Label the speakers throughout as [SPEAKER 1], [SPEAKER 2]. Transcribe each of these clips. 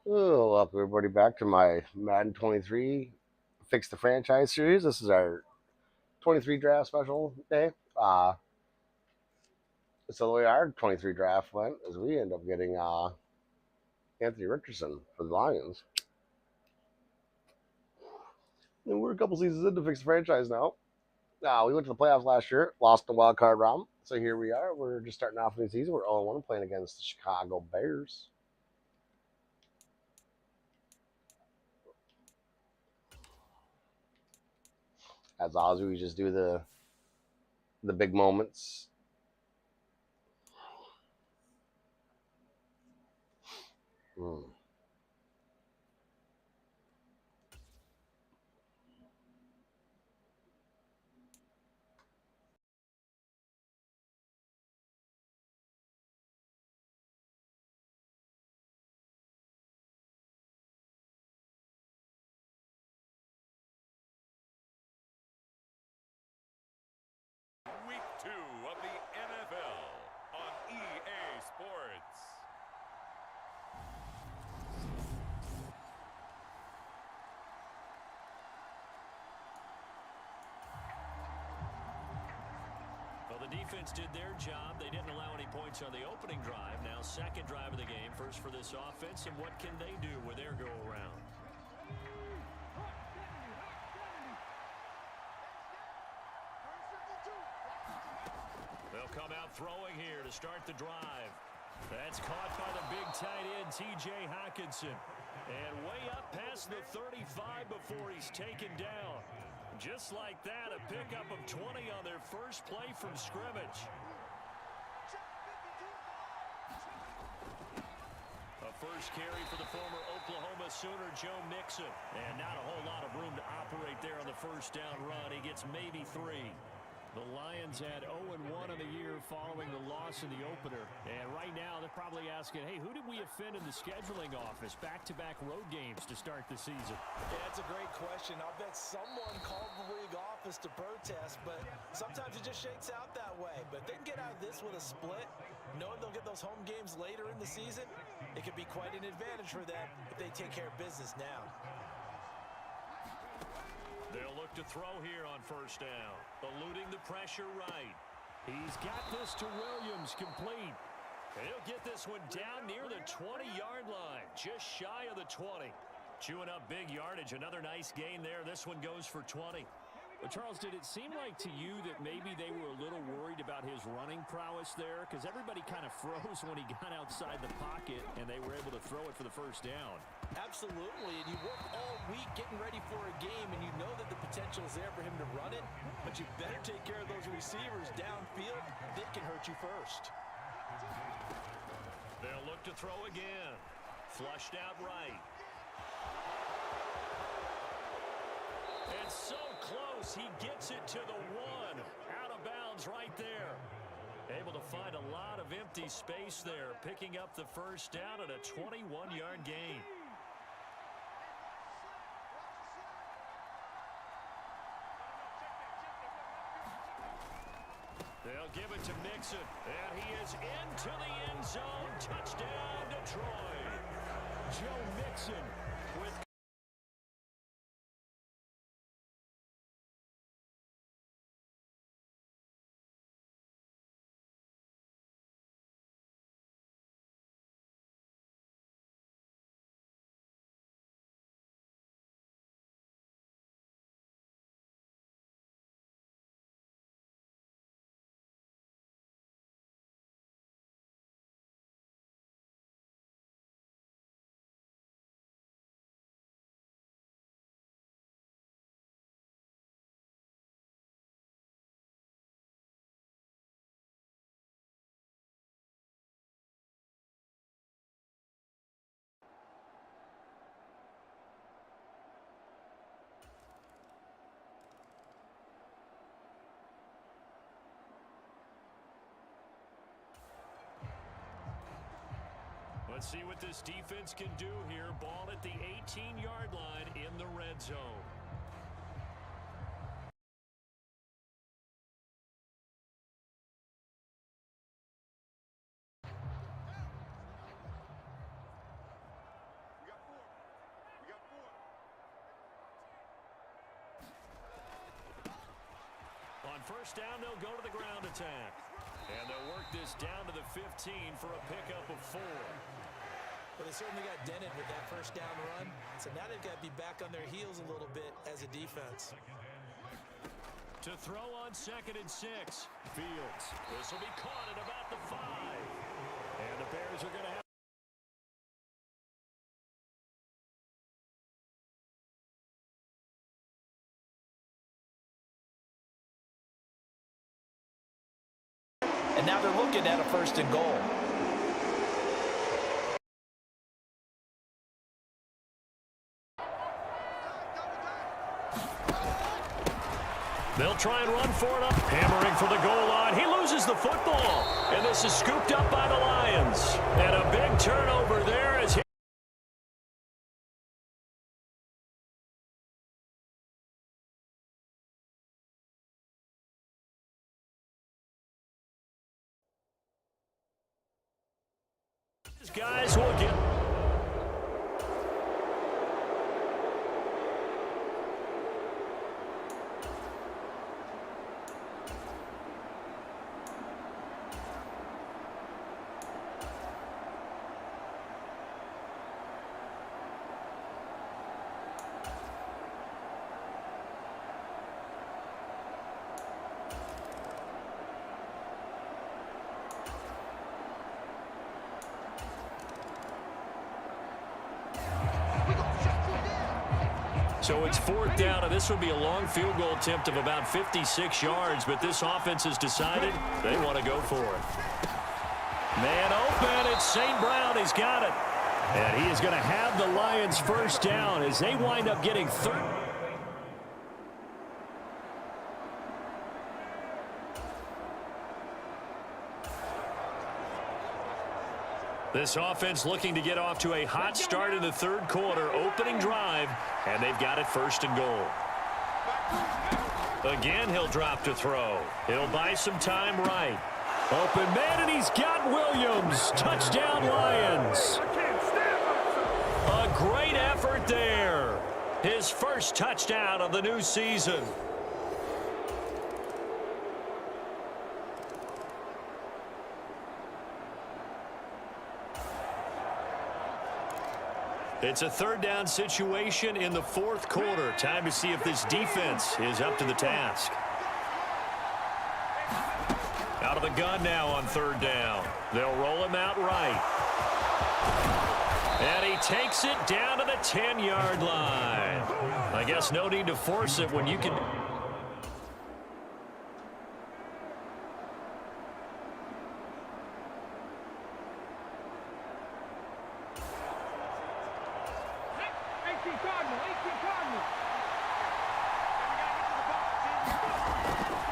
[SPEAKER 1] Oh, welcome everybody back to my Madden 23 Fix the Franchise series. This is our 23 draft special day. So the way our 23 draft went is we end up getting Anthony Richardson for the Lions. And we're a couple seasons into Fix the Franchise now. We went to the playoffs last year, lost the wild card round. So here we are. We're just starting off the season. We're 0-1 playing against the Chicago Bears. As always, we just do the big moments. Hmm.
[SPEAKER 2] Week 2 of the NFL on EA Sports.
[SPEAKER 3] Well, the defense did their job. They didn't allow any points on the opening drive. Now second drive of the game. First for this offense, and what can they do with their go-around? They'll come out throwing here to start the drive. That's caught by the big tight end, T.J. Hockenson. And way up past the 35 before he's taken down. Just like that, a pickup of 20 on their first play from scrimmage. A first carry for the former Oklahoma Sooner, Joe Mixon. And not a whole lot of room to operate there on the first down run. He gets maybe 3. The Lions had 0-1 on the year following the loss in the opener. And right now, they're probably asking, hey, who did we offend in the scheduling office? Back-to-back road games to start the season.
[SPEAKER 4] Yeah, that's a great question. I'll bet someone called the league office to protest, but sometimes it just shakes out that way. But if they can get out of this with a split, knowing they'll get those home games later in the season, it could be quite an advantage for them if they take care of business now.
[SPEAKER 3] They'll look to throw here on first down. Eluding the pressure right. He's got this to Williams, complete. And he'll get this one down near the 20-yard line, just shy of the 20. Chewing up big yardage, another nice gain there. This one goes for 20. But Charles, did it seem like to you that maybe they were a little worried about his running prowess there? Because everybody kind of froze when he got outside the pocket, and they were able to throw it for the first down.
[SPEAKER 4] Absolutely, and you work all week getting ready for a game, and you know that the potential is there for him to run it, but you better take care of those receivers downfield. They can hurt you first.
[SPEAKER 3] They'll look to throw again. Flushed out right. It's so close, he gets it to the 1. Out of bounds right there. Able to find a lot of empty space there, picking up the first down at a 21-yard gain. They'll give it to Mixon, and he is into the end zone. Touchdown, Detroit. Joe Mixon with... Let's see what this defense can do here. Ball at the 18-yard line in the red zone. On first down, they'll go to the ground attack. And they'll work this down to the 15 for a pickup of 4.
[SPEAKER 4] Well, they certainly got dented with that first down run. So now they've got to be back on their heels a little bit as a defense.
[SPEAKER 3] To throw on 2nd and 6. Fields. This will be caught at about the 5. And the Bears are going to have.
[SPEAKER 4] And now they're looking at a 1st and goal.
[SPEAKER 3] They'll try and run for it up. Hammering for the goal line. He loses the football. And this is scooped up by the Lions. And a big turnover there as he. These guys will get. So it's 4th down, and this would be a long field goal attempt of about 56 yards, but this offense has decided they want to go for it. Man open, it's St. Brown. He's got it. And he is going to have the Lions first down as they wind up getting third. This offense looking to get off to a hot start in the 3rd quarter, opening drive, and they've got it 1st and goal. Again, he'll drop to throw. He'll buy some time right. Open man, and he's got Williams. Touchdown, Lions. A great effort there. His first touchdown of the new season. It's a 3rd down situation in the 4th quarter. Time to see if this defense is up to the task. Out of the gun now on 3rd down. They'll roll him out right. And he takes it down to the 10-yard line. I guess no need to force it when you can.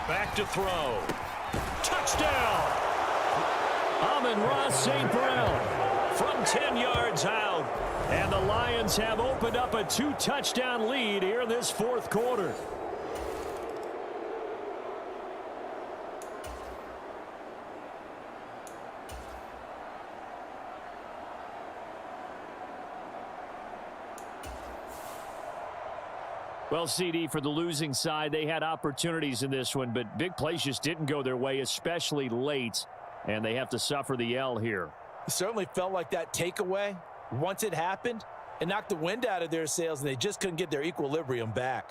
[SPEAKER 3] Back to throw. Touchdown! Amon-Ra St. Brown from 10 yards out. And the Lions have opened up a 2-touchdown lead here in this 4th quarter. Well, CD, for the losing side, they had opportunities in this one, but big plays just didn't go their way, especially late, and they have to suffer the L here.
[SPEAKER 4] It certainly felt like that takeaway, once it happened, it knocked the wind out of their sails, and they just couldn't get their equilibrium back.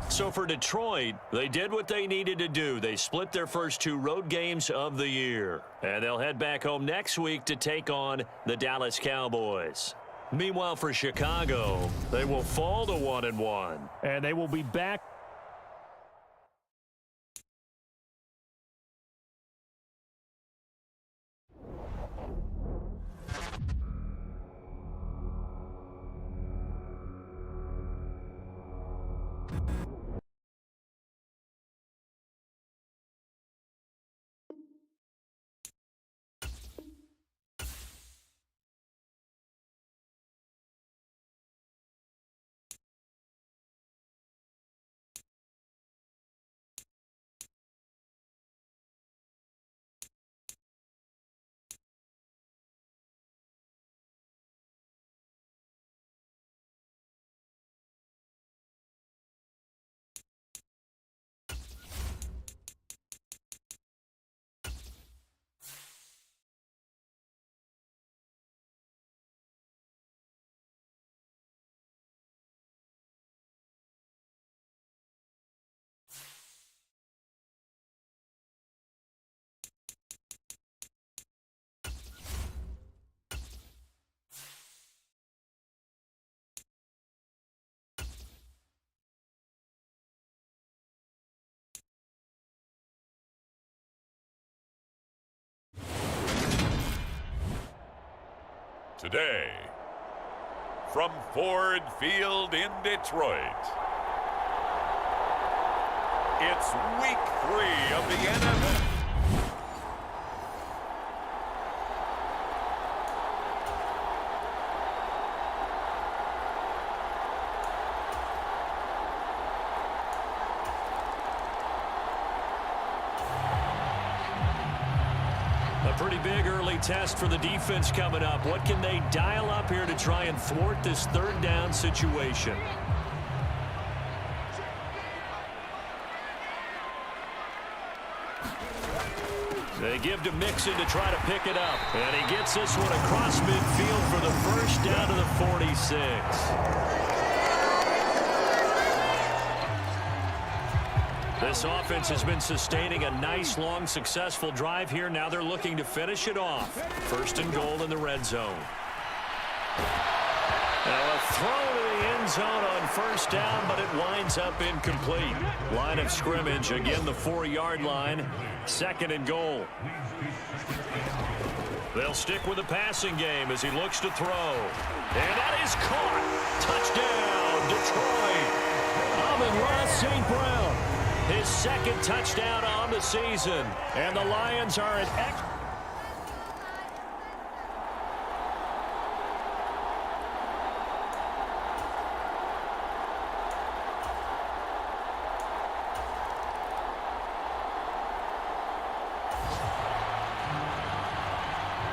[SPEAKER 3] So for Detroit, they did what they needed to do. They split their first 2 road games of the year, and they'll head back home next week to take on the Dallas Cowboys. Meanwhile, for Chicago, they will fall to 1-1, and they will be back
[SPEAKER 2] Today, from Ford Field in Detroit, it's Week 3 of the NFL.
[SPEAKER 3] A pretty big early test for the defense coming up. What can they dial up here to try and thwart this third down situation? They give to Mixon to try to pick it up. And he gets this one across midfield for the first down to the 46. This offense has been sustaining a nice, long, successful drive here. Now they're looking to finish it off. First and goal in the red zone. Now a throw to the end zone on first down, but it winds up incomplete. Line of scrimmage, again the 4-yard line. Second and goal. They'll stick with the passing game as he looks to throw. And that is caught. Touchdown, Detroit. Amon-Ra St. Brown. His second touchdown on the season. And the Lions are at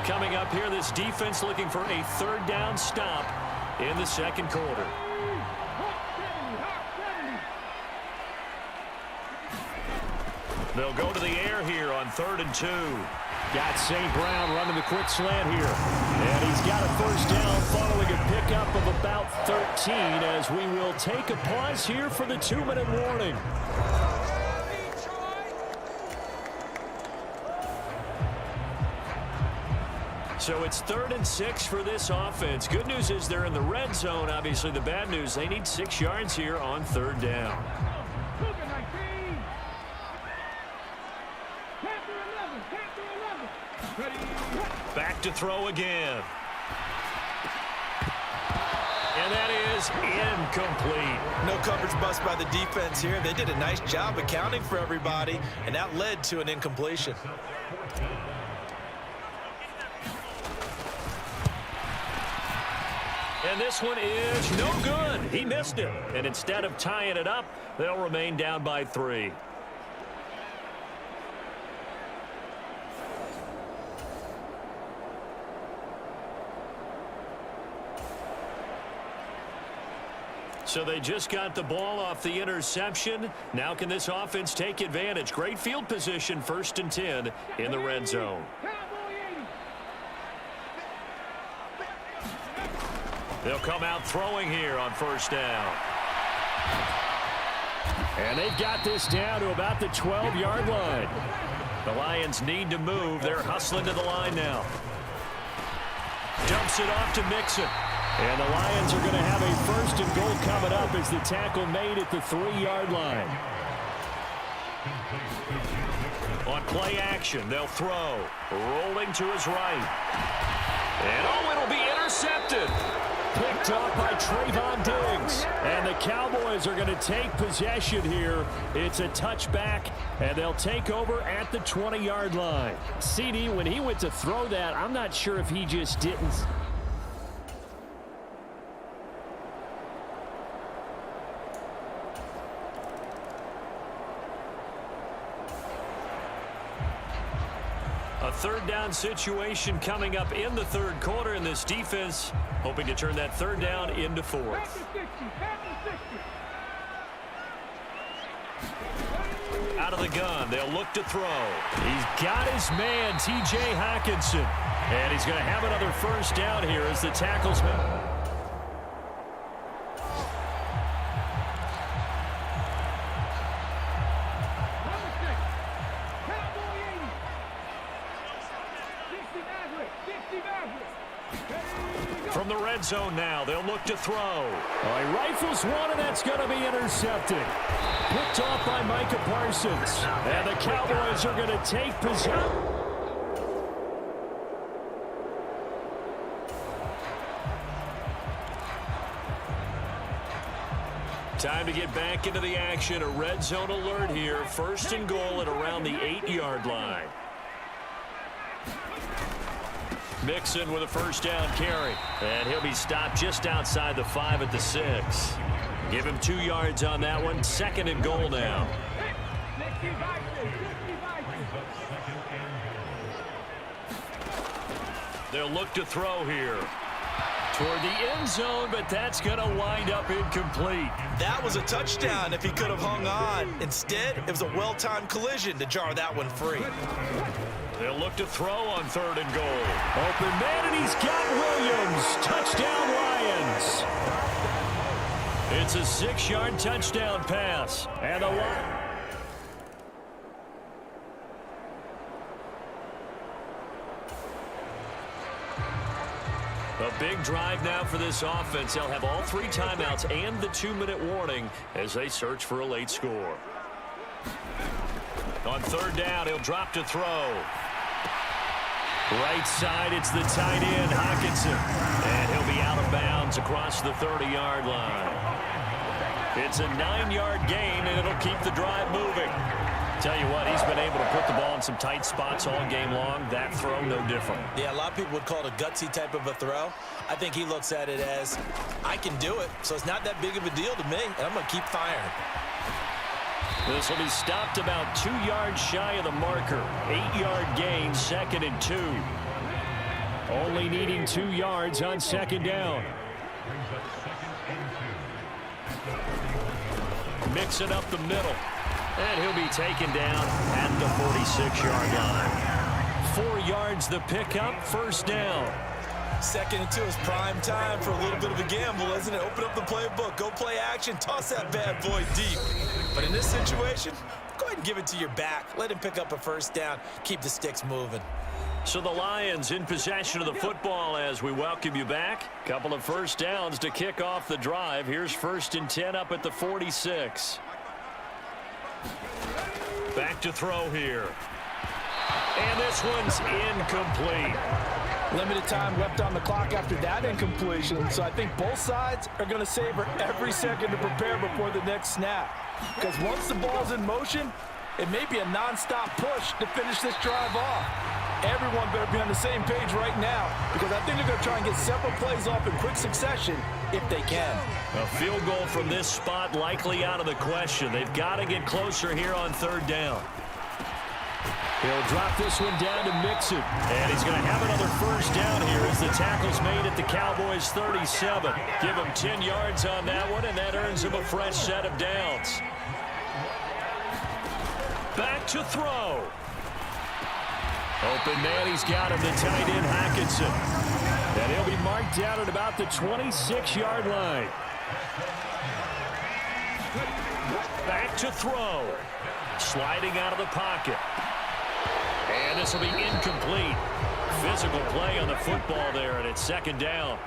[SPEAKER 3] Coming up here, this defense looking for a third down stop in the second quarter. They'll go to the air here on 3rd and 2. Got St. Brown running the quick slant here. And he's got a first down following a pickup of about 13 as we will take a pause here for the 2-minute warning. So it's 3rd and 6 for this offense. Good news is they're in the red zone. Obviously, the bad news, they need 6 yards here on 3rd down. Back to throw again. And that is incomplete.
[SPEAKER 4] No coverage bust by the defense here. They did a nice job accounting for everybody, and that led to an incompletion.
[SPEAKER 3] And this one is no good. He missed it. And instead of tying it up, they'll remain down by 3. So they just got the ball off the interception. Now can this offense take advantage? Great field position, 1st and 10 in the red zone. They'll come out throwing here on first down. And they've got this down to about the 12-yard line. The Lions need to move. They're hustling to the line now. Dumps it off to Mixon. And the Lions are going to have a 1st and goal coming up as the tackle made at the 3-yard line. On play action, they'll throw. Rolling to his right. And oh, it'll be intercepted. Picked up by Trayvon Diggs. And the Cowboys are going to take possession here. It's a touchback, and they'll take over at the 20-yard line. CD, when he went to throw that, I'm not sure if he just didn't. A third down situation coming up in the third quarter, and this defense hoping to turn that third down into 4th. Out of the gun, they'll look to throw. He's got his man, T.J. Hockenson. And he's going to have another first down here as the tackle's made. From the red zone now, they'll look to throw. He rifles one, and that's going to be intercepted. Picked off by Micah Parsons. And the Cowboys are going to take possession. Time to get back into the action. A red zone alert here. First and goal at around the 8-yard line. Mixon with a first down carry. And he'll be stopped just outside the 5 at the 6. Give him 2 yards on that one. Second and goal now. They'll look to throw here. Toward the end zone, but that's going to wind up incomplete.
[SPEAKER 4] That was a touchdown if he could have hung on. Instead, it was a well-timed collision to jar that one free.
[SPEAKER 3] They'll look to throw on third and goal. Open man, and he's got Williams. Touchdown, Lions. It's a 6-yard touchdown pass. And the A big drive now for this offense. They'll have all 3 timeouts and the 2-minute warning as they search for a late score. On third down, he'll drop to throw. Right side, it's the tight end, Hockenson. And he'll be out of bounds across the 30-yard line. It's a 9-yard gain, and it'll keep the drive moving. Tell you what, he's been able to put the ball in some tight spots all game long. That throw, no different.
[SPEAKER 4] Yeah, a lot of people would call it a gutsy type of a throw. I think he looks at it as, I can do it, so it's not that big of a deal to me, and I'm going to keep firing.
[SPEAKER 3] This will be stopped about 2 yards shy of the marker. 8-yard gain, second and 2. Only needing 2 yards on second down. Mix it up the middle. And he'll be taken down at the 46-yard line. 4 yards the pickup, first down.
[SPEAKER 4] Second and 2 is prime time for a little bit of a gamble, isn't it? Open up the playbook, go play action, toss that bad boy deep. But in this situation, go ahead and give it to your back. Let him pick up a first down, keep the sticks moving.
[SPEAKER 3] So the Lions in possession of the football as we welcome you back. Couple of first downs to kick off the drive. Here's first and 10 up at the 46. Back to throw here. And this one's incomplete.
[SPEAKER 5] Limited time left on the clock after that incompletion, so I think both sides are going to savor every second to prepare before the next snap. Because once the ball's in motion, it may be a non-stop push to finish this drive off. Everyone better be on the same page right now, because I think they're going to try and get several plays off in quick succession if they can.
[SPEAKER 3] A field goal from this spot likely out of the question. They've got to get closer here on third down. He'll drop this one down to Mixon. And he's going to have another first down here as the tackle's made at the Cowboys' 37. Give him 10 yards on that one, and that earns him a fresh set of downs. Back to throw. Open man, he's got him, the tight end, Hockenson. And he'll be marked down at about the 26-yard line. Back to throw. Sliding out of the pocket. And this will be incomplete. Physical play on the football there, and it's second down.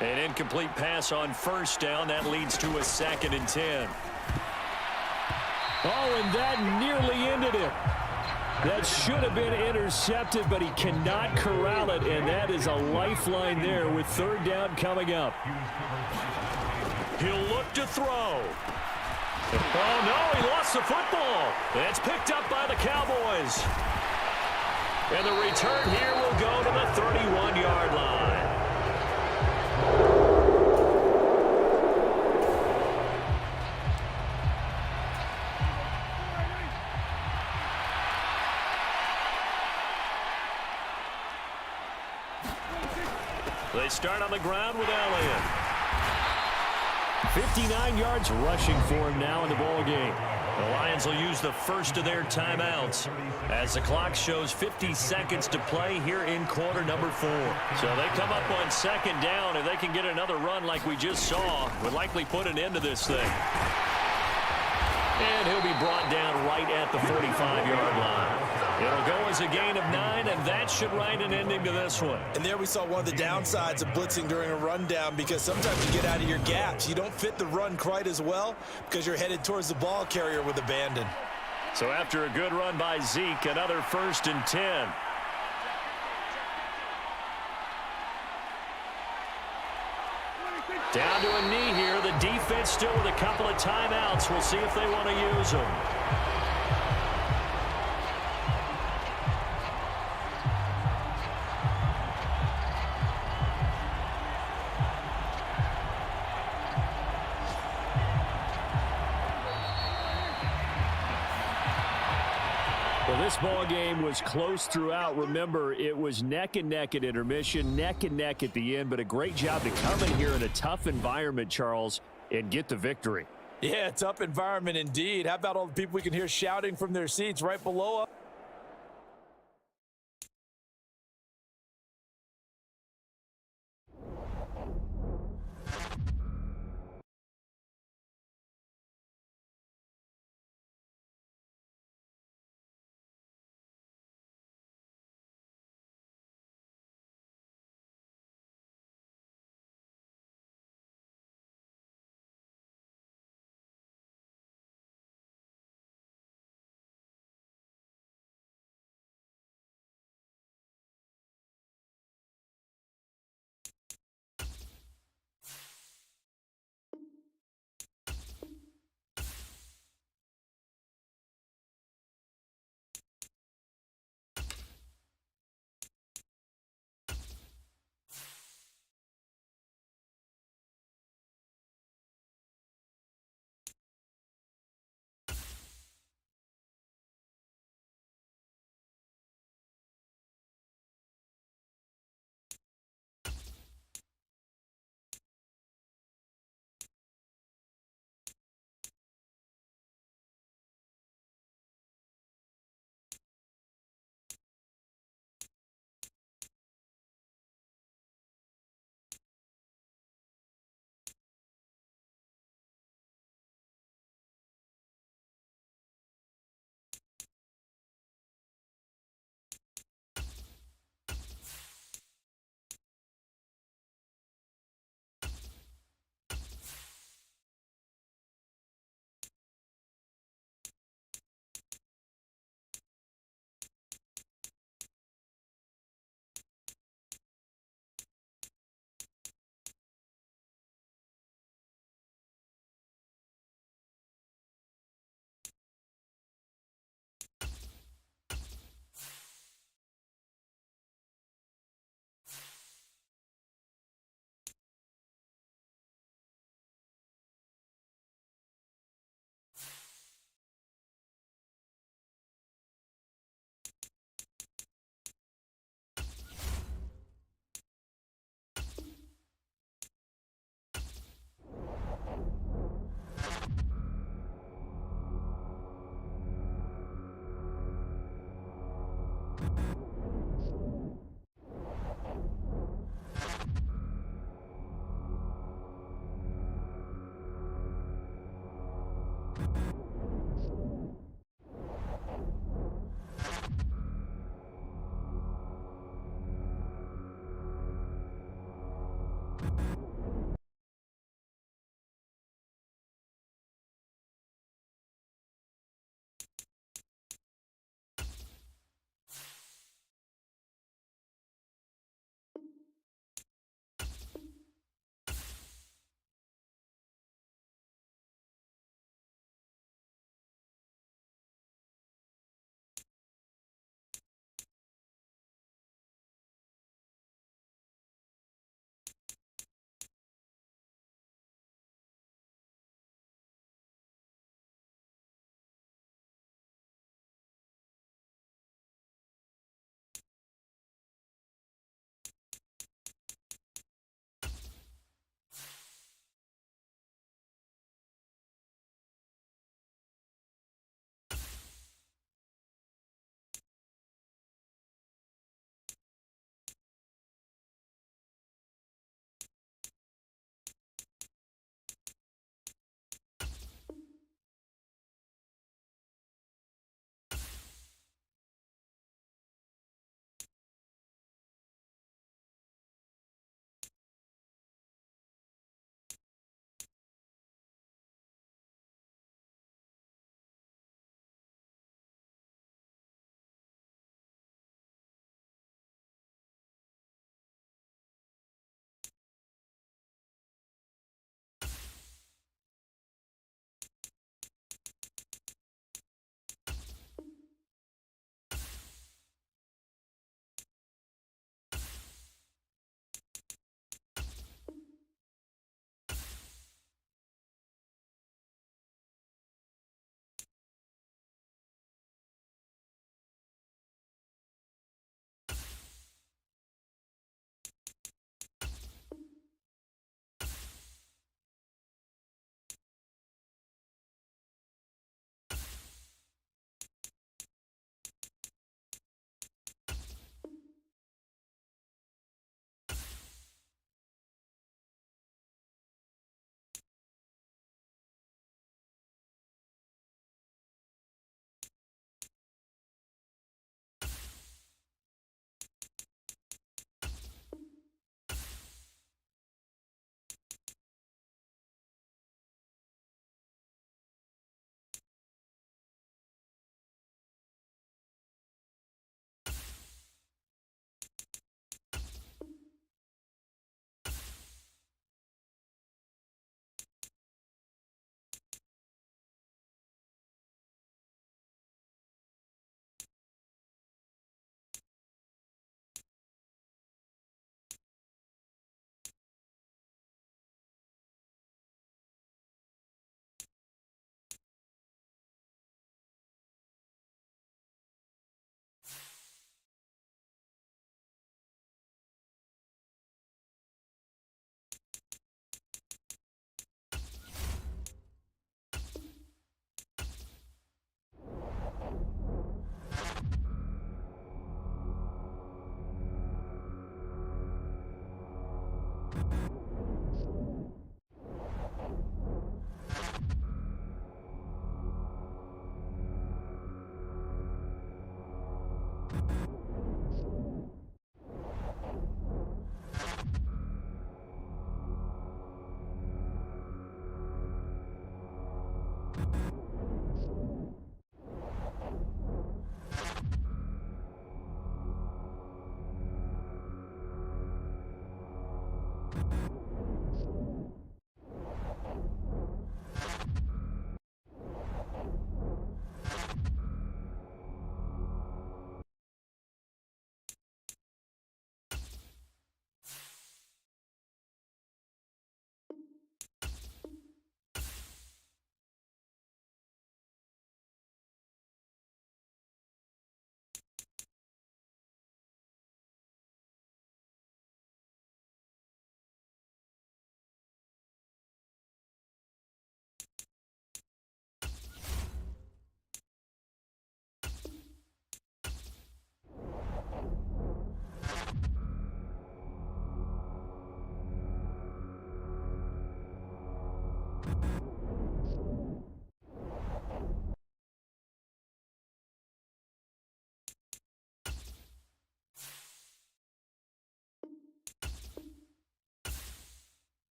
[SPEAKER 3] An incomplete pass on first down. That leads to a second and 10. Oh, and that nearly ended it. That should have been intercepted, but he cannot corral it, and that is a lifeline there with third down coming up. He'll look to throw. Oh, no, he lost the football. It's picked up by the Cowboys. And the return here will go to the 31-yard line. They start on the ground with Elliott. 59 yards rushing for him now in the ball game. The Lions will use the first of their timeouts as the clock shows 50 seconds to play here in quarter number 4. So they come up on second down. If they can get another run like we just saw, would likely put an end to this thing. And he'll be brought down right at the 45-yard line. It'll go as a gain of 9, and that should write an ending to this one.
[SPEAKER 4] And there we saw one of the downsides of blitzing during a rundown, because sometimes you get out of your gaps. You don't fit the run quite as well because you're headed towards the ball carrier with abandon.
[SPEAKER 3] So after a good run by Zeke, another first and 10. Down to a knee here. the defense still with a couple of timeouts. We'll see if they want to use them. Well, this ball game was close throughout. Remember, it was neck and neck at intermission, neck and neck at the end, but a great job to come in here in a tough environment, Charles, and get the victory.
[SPEAKER 5] Yeah, tough environment indeed. How about all the people we can hear shouting from their seats right below us?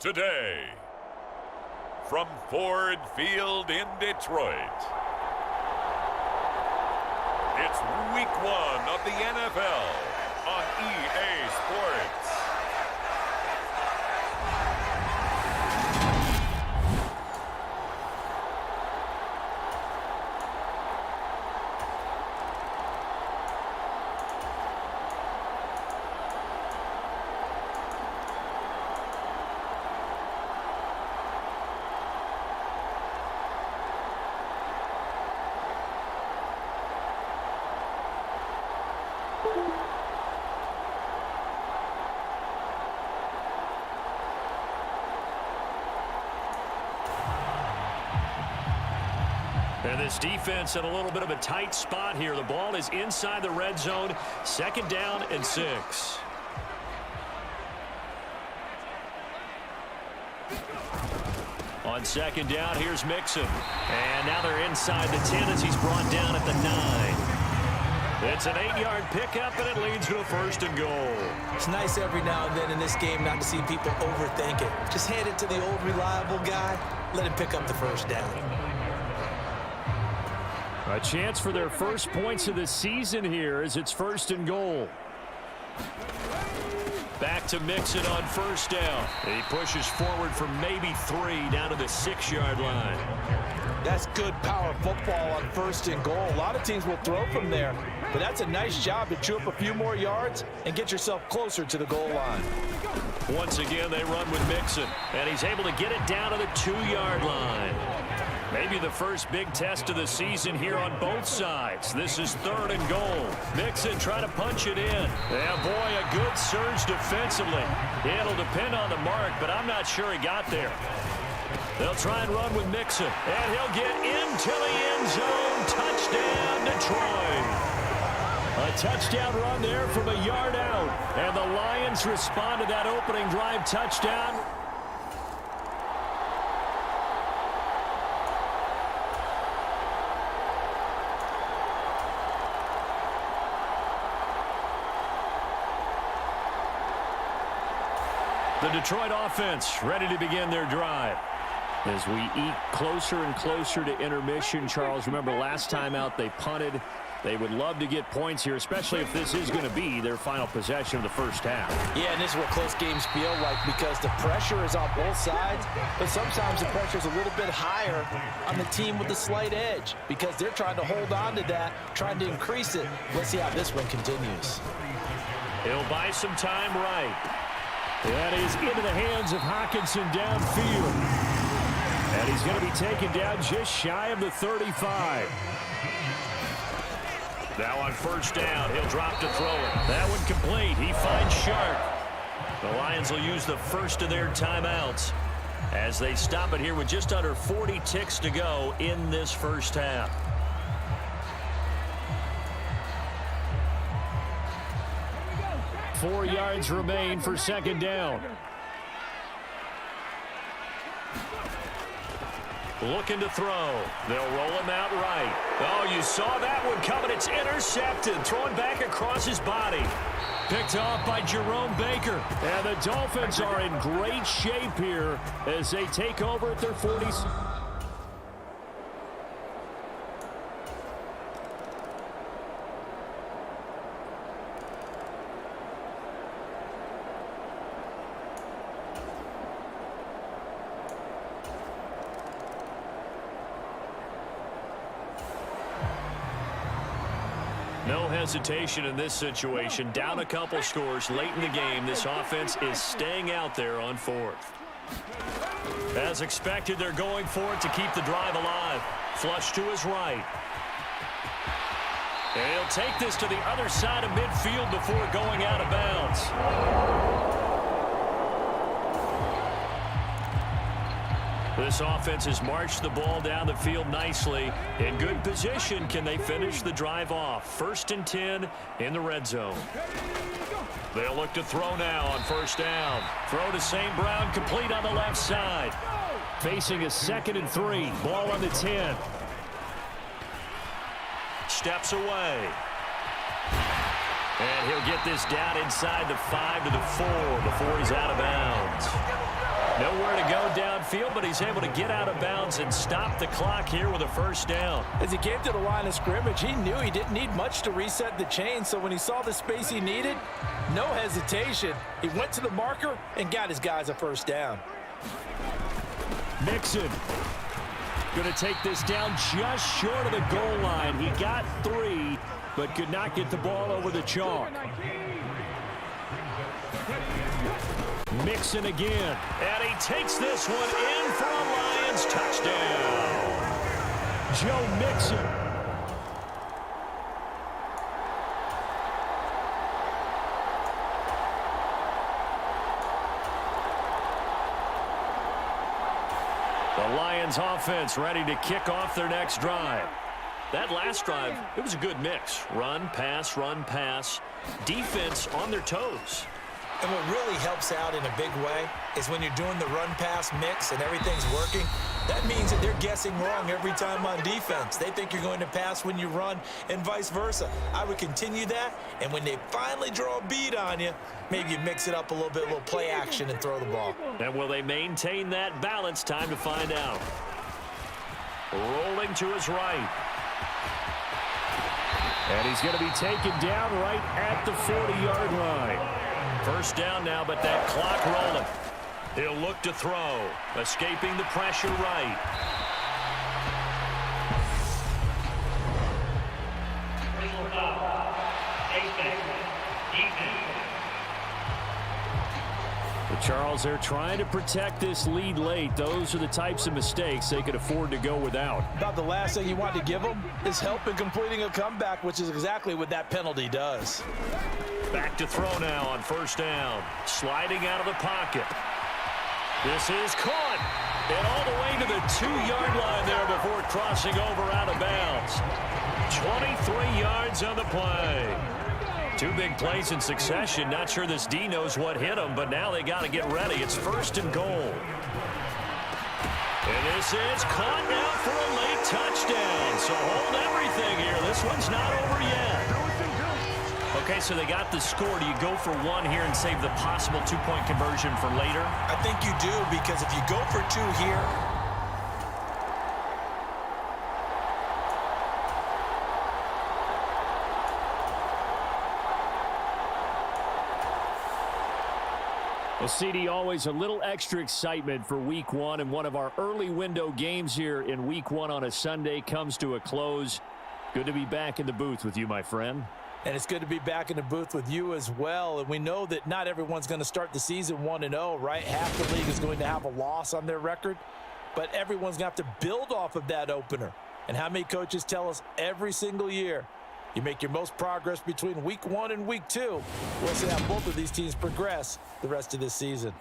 [SPEAKER 2] today, from Ford Field in Detroit, it's Week 1 of the NFL on EA Sports.
[SPEAKER 3] And this defense in a little bit of a tight spot here. The ball is inside the red zone. 2nd down and 6. On 2nd down, here's Mixon. And now they're inside the 10 as he's brought down at the 9. It's an 8-yard pickup, and it leads to a 1st and goal.
[SPEAKER 4] It's nice every now and then in this game not to see people overthink it. Just hand it to the old reliable guy. Let him pick up the 1st down.
[SPEAKER 3] A chance for their first points of the season here as it's 1st and goal. Back to Mixon on 1st down. He pushes forward for maybe 3 down to the 6-yard line.
[SPEAKER 5] That's good power football on 1st and goal. A lot of teams will throw from there, but that's a nice job to chew up a few more yards and get yourself closer to the goal line.
[SPEAKER 3] Once again, they run with Mixon, and he's able to get it down to the 2-yard line. Maybe the first big test of the season here on both sides. This is 3rd and goal. Mixon trying to punch it in. Yeah, boy, a good surge defensively. It'll depend on the mark, but I'm not sure he got there. They'll try and run with Mixon, and he'll get into the end zone. Touchdown, Detroit. A touchdown run there from a yard out, and the Lions respond to that opening drive touchdown. The Detroit offense ready to begin their drive. As we eat closer and closer to intermission, Charles, remember last time out they punted. They would love to get points here, especially if this is going to be their final possession of the first half.
[SPEAKER 5] Yeah, and this is what close games feel like because the pressure is on both sides, but sometimes the pressure is a little bit higher on the team with the slight edge because they're trying to hold on to that, trying to increase it. Let's see how this one continues.
[SPEAKER 3] He'll buy some time right. That is into the hands of Hockenson downfield. And he's going to be taken down just shy of the 35. Now on 1st down, he'll drop to throw it. That one complete. He finds Sharp. The Lions will use the first of their timeouts as they stop it here with just under 40 ticks to go in this first half. Four yards remain for 2nd down. Looking to throw. They'll roll him out right. Oh, you saw that one coming. It's intercepted. Thrown back across his body. Picked off by Jerome Baker. And the Dolphins are in great shape here as they take over at their 40s. No hesitation in this situation. Down a couple scores late in the game. This offense is staying out there on 4th. As expected, they're going for it to keep the drive alive. Flush to his right. And he'll take this to the other side of midfield before going out of bounds. This offense has marched the ball down the field nicely. In good position, can they finish the drive off? 1st and 10 in the red zone. They'll look to throw now on 1st down. Throw to St. Brown, complete on the left side. Facing a 2nd and 3. Ball on the 10. Steps away. And he'll get this down inside the 5 to the 4 before he's out of bounds. Nowhere to go downfield, but he's able to get out of bounds and stop the clock here with a first down.
[SPEAKER 5] As he came to the line of scrimmage, he knew he didn't need much to reset the chain, so when he saw the space he needed, no hesitation. He went to the marker and got his guys a first down.
[SPEAKER 3] Mixon going to take this down just short of the goal line. He got 3, but could not get the ball over the chalk. Mixon again, and he takes this one in for a Lions touchdown. Joe Mixon. The Lions offense ready to kick off their next drive. That last drive, it was a good mix. Run, pass, defense on their toes.
[SPEAKER 4] And what really helps out in a big way is when you're doing the run-pass mix and everything's working, that means that they're guessing wrong every time on defense. They think you're going to pass when you run and vice versa. I would continue that, and when they finally draw a bead on you, maybe you mix it up a little bit, a little play action and throw the ball.
[SPEAKER 3] And will they maintain that balance? Time to find out. Rolling to his right. And he's going to be taken down right at the 40-yard line. First down now, but that clock rolling. He'll look to throw. Escaping the pressure right. The Charles, they're trying to protect this lead late. Those are the types of mistakes they could afford to go without.
[SPEAKER 5] About the last thing you want to give them is help in completing a comeback, which is exactly what that penalty does.
[SPEAKER 3] Back to throw now on first down. Sliding out of the pocket. This is caught. And all the way to the 2-yard line there before crossing over out of bounds. 23 yards on the play. 2 big plays in succession. Not sure this D knows what hit him, but now they got to get ready. It's first and goal. And this is caught now for a late touchdown. So hold everything here. This one's not over yet. Okay, so they got the score. Do you go for 1 here and save the possible 2-point conversion for later?
[SPEAKER 4] I think you do, because if you go for 2 here,
[SPEAKER 3] well, CD, always a little extra excitement for Week 1, and one of our early window games here in Week 1 on a Sunday comes to a close. Good to be back in the booth with you, my friend.
[SPEAKER 5] And it's good to be back in the booth with you as well. And we know that not everyone's going to start the season 1-0, right? Half the league is going to have a loss on their record. But everyone's going to have to build off of that opener. And how many coaches tell us every single year, you make your most progress between Week 1 and Week 2. We'll see how both of these teams progress the rest of this season.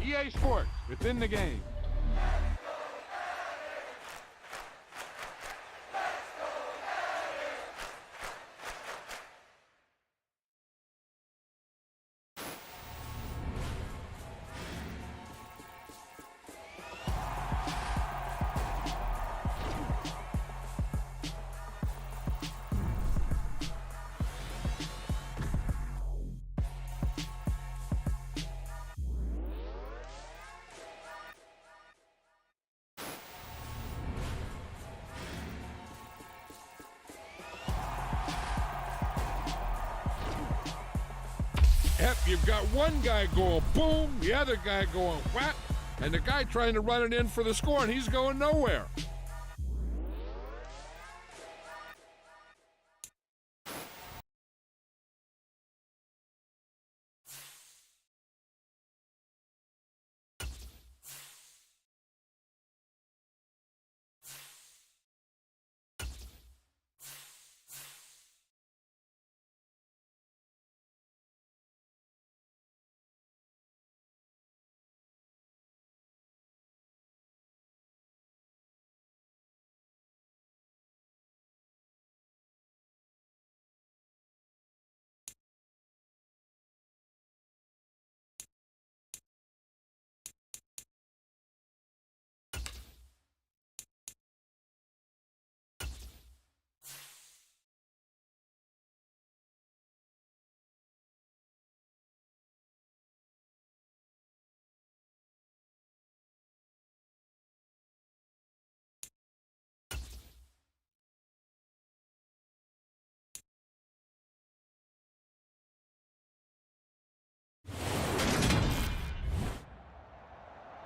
[SPEAKER 6] EA Sports, within the game. Yep, you've got one guy going boom, the other guy going whap, and the guy trying to run it in for the score, and he's going nowhere.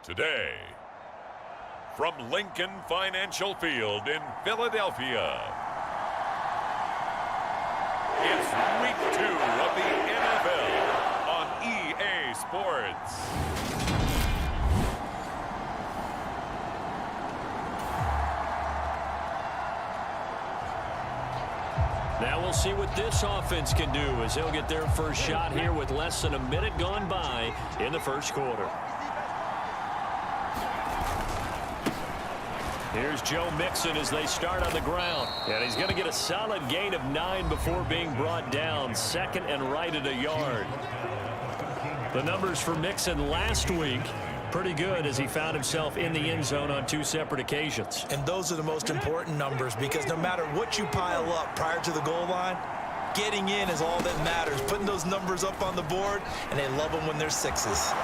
[SPEAKER 2] Today, from Lincoln Financial Field in Philadelphia, it's Week 2 of the NFL on EA Sports.
[SPEAKER 3] Now we'll see what this offense can do as they'll get their first shot here with less than a minute gone by in the first quarter. Here's Joe Mixon as they start on the ground. And he's going to get a solid gain of 9 before being brought down. Second and right at a yard. The numbers for Mixon last week, pretty good as he found himself in the end zone on 2 separate occasions.
[SPEAKER 4] And those are the most important numbers because no matter what you pile up prior to the goal line, getting in is all that matters. Putting those numbers up on the board, and they love them when they're 6s.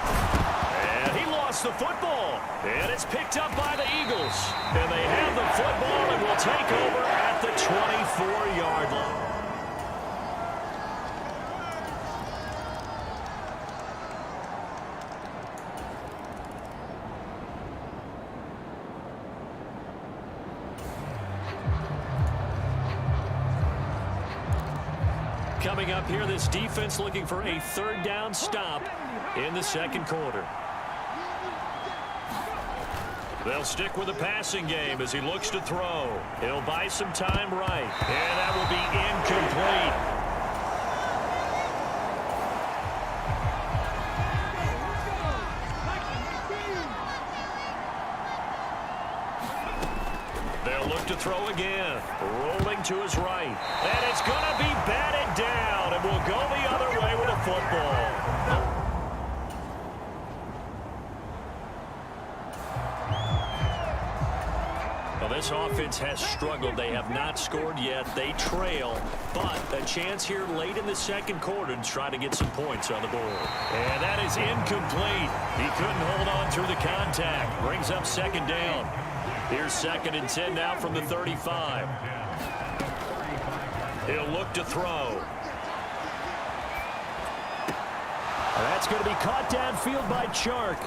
[SPEAKER 3] And he lost the football. And it's picked up by the Eagles. And they have the football and will take over at the 24-yard line. Coming up here, this defense looking for a third down stop in the second quarter. They'll stick with the passing game as he looks to throw. He'll buy some time right, and that will be incomplete. They'll look to throw again. Rolling to his right. And it's going to be batted down. And will go the other way with a football. Well, this offense has struggled. They have not scored yet. They trail. But a chance here late in the second quarter to try to get some points on the board. And that is incomplete. He couldn't hold on through the contact. Brings up second down. Here's 2nd and 10 now from the 35. He'll look to throw. That's going to be caught downfield by Chark.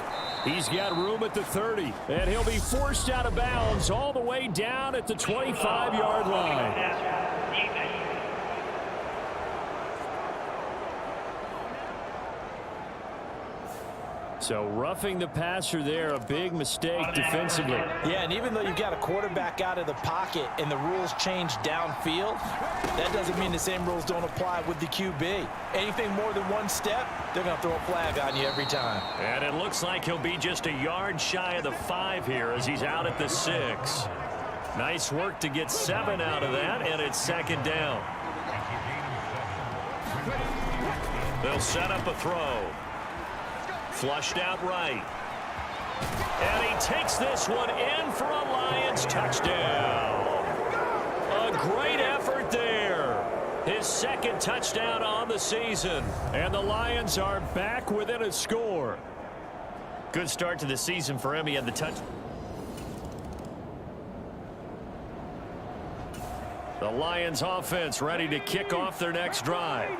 [SPEAKER 3] He's got room at the 30, and he'll be forced out of bounds all the way down at the 25-yard line. So roughing the passer there, a big mistake defensively.
[SPEAKER 5] Yeah, and even though you've got a quarterback out of the pocket and the rules change downfield, that doesn't mean the same rules don't apply with the QB. Anything more than one step, they're going to throw a flag on you every time.
[SPEAKER 3] And it looks like he'll be just a yard shy of the 5 here as he's out at the 6. Nice work to get 7 out of that, and it's second down. They'll set up a throw. Flushed out right. And he takes this one in for a Lions touchdown. A great effort there. His second touchdown on the season. And the Lions are back within a score. Good start to the season for him. He had the touch. The Lions offense ready to kick off their next drive.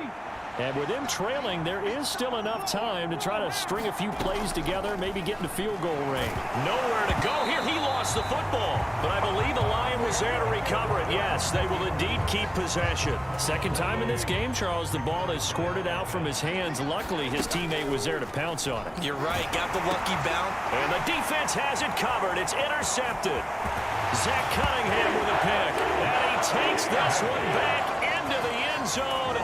[SPEAKER 3] And with them trailing, there is still enough time to try to string a few plays together, maybe get into field goal range. Nowhere to go here. He lost the football. But I believe the Lion was there to recover it. Yes, they will indeed keep possession. Second time in this game, Charles, the ball has squirted out from his hands. Luckily, his teammate was there to pounce on it.
[SPEAKER 5] You're right. Got the lucky bounce.
[SPEAKER 3] And the defense has it covered. It's intercepted. Zach Cunningham with a pick. And he takes this one back into the end zone.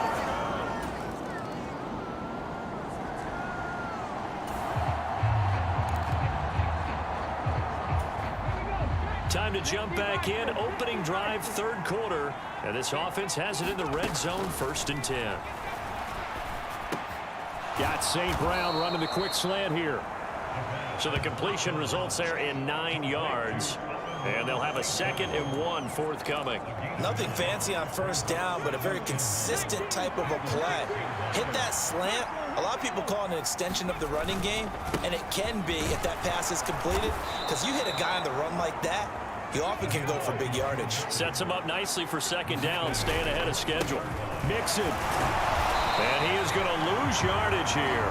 [SPEAKER 3] Time to jump back in. Opening drive, third quarter. And this offense has it in the red zone, 1st and 10. Got St. Brown running the quick slant here. So the completion results there in 9 yards. And they'll have a 2nd and 1 forthcoming.
[SPEAKER 5] Nothing fancy on first down, but a very consistent type of a play. Hit that slant. A lot of people call it an extension of the running game, and it can be if that pass is completed, because you hit a guy on the run like that, he often can go for big yardage.
[SPEAKER 3] Sets him up nicely for 2nd down, staying ahead of schedule. Mixon. And he is going to lose yardage here.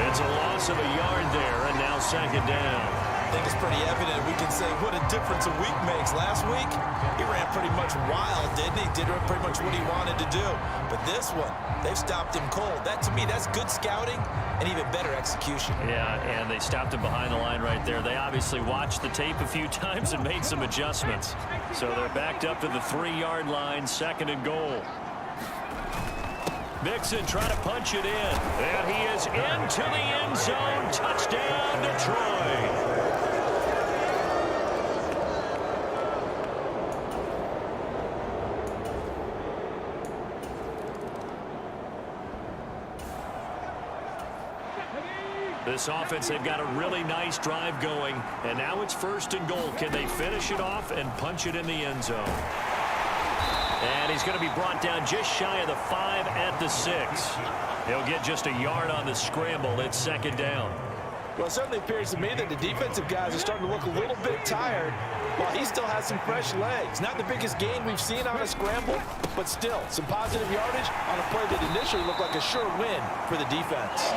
[SPEAKER 3] It's a loss of a yard there, and now 2nd down.
[SPEAKER 5] I think it's pretty evident. We can say what a difference a week makes. Last week, he ran pretty much wild, didn't he? Did pretty much what he wanted to do. But this one, they've stopped him cold. That, to me, that's good scouting and even better execution.
[SPEAKER 3] Yeah, and they stopped him behind the line right there. They obviously watched the tape a few times and made some adjustments. So they're backed up to the 3-yard line, 2nd and goal. Mixon trying to punch it in. And he is into the end zone. Touchdown, Detroit. This offense, they've got a really nice drive going, and now it's 1st and goal. Can they finish it off and punch it in the end zone? And he's going to be brought down just shy of the 5 at the 6. He'll get just a yard on the scramble. It's 2nd down.
[SPEAKER 5] Well, it certainly appears to me that the defensive guys are starting to look a little bit tired while he still has some fresh legs. Not the biggest gain we've seen on a scramble, but still some positive yardage on a play that initially looked like a sure win for the defense.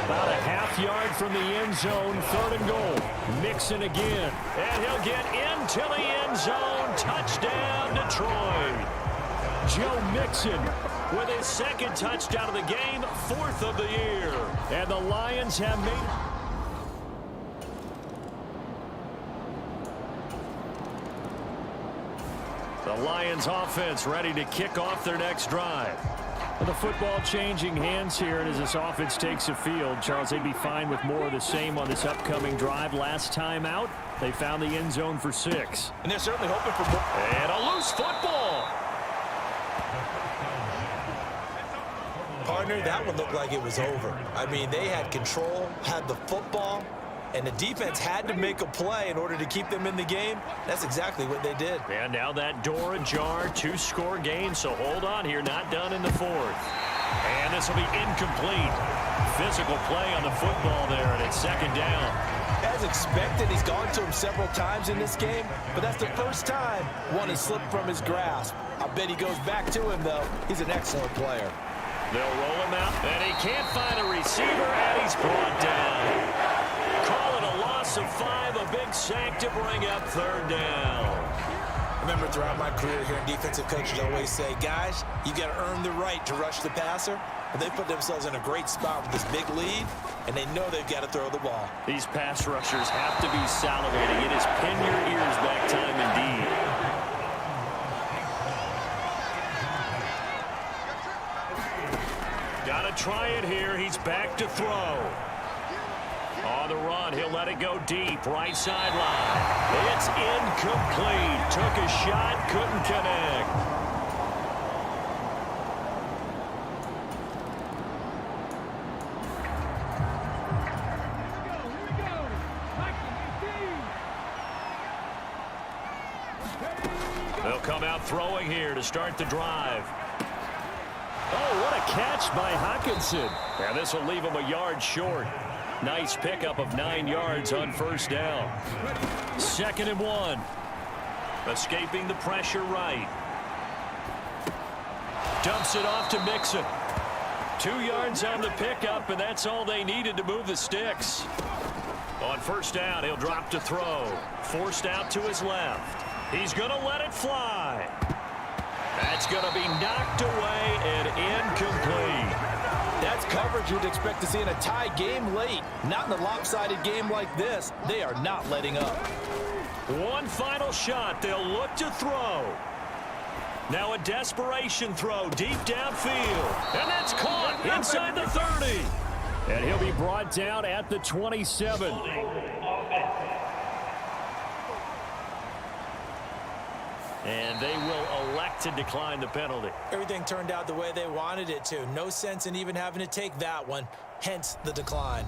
[SPEAKER 3] About a half yard from the end zone, 3rd and goal. Mixon again, and he'll get into the end zone. Touchdown, Detroit. Joe Mixon with his 2nd touchdown of the game, 4th of the year. And the Lions have made... The Lions offense ready to kick off their next drive. With the football changing hands here, and as this offense takes the field, Charles, they'd be fine with more of the same on this upcoming drive. Last time out, they found the end zone for 6.
[SPEAKER 5] And they're certainly hoping for more.
[SPEAKER 3] And a loose football.
[SPEAKER 5] Partner, that one looked like it was over. I mean, they had control, had the football, and the defense had to make a play in order to keep them in the game. That's exactly what they did.
[SPEAKER 3] And now that door ajar, 2-score game, so hold on here, not done in the 4th. And this will be incomplete. Physical play on the football there, and it's 2nd down.
[SPEAKER 5] As expected, he's gone to him several times in this game, but that's the first time one has slipped from his grasp. I bet he goes back to him, though. He's an excellent player.
[SPEAKER 3] They'll roll him out, and he can't find a receiver, and he's brought down. Call it a loss of 5, a big sack to bring up 3rd down.
[SPEAKER 4] I remember throughout my career hearing defensive coaches always say, guys, you got to earn the right to rush the passer. And they put themselves in a great spot with this big lead, and they know they've got to throw the ball.
[SPEAKER 3] These pass rushers have to be salivating. It is pin your ears back time indeed. Got to try it here. He's back to throw. On the run, he'll let it go deep, right sideline. It's incomplete. Took a shot, couldn't connect. They'll come out throwing here to start the drive. Oh, what a catch by Hockenson. And this will leave him a yard short. Nice pickup of 9 yards on first down. 2nd and 1. Escaping the pressure right. Dumps it off to Mixon. 2 yards on the pickup, and that's all they needed to move the sticks. On first down, he'll drop to throw. Forced out to his left. He's going to let it fly. That's going to be knocked away and incomplete.
[SPEAKER 5] That's coverage you'd expect to see in a tie game late. Not in a lopsided game like this. They are not letting up.
[SPEAKER 3] One final shot. They'll look to throw. Now a desperation throw deep downfield. And that's caught inside the 30. And he'll be brought down at the 27. And they will elect to decline the penalty.
[SPEAKER 4] Everything turned out the way they wanted it to. No sense in even having to take that one, hence the decline.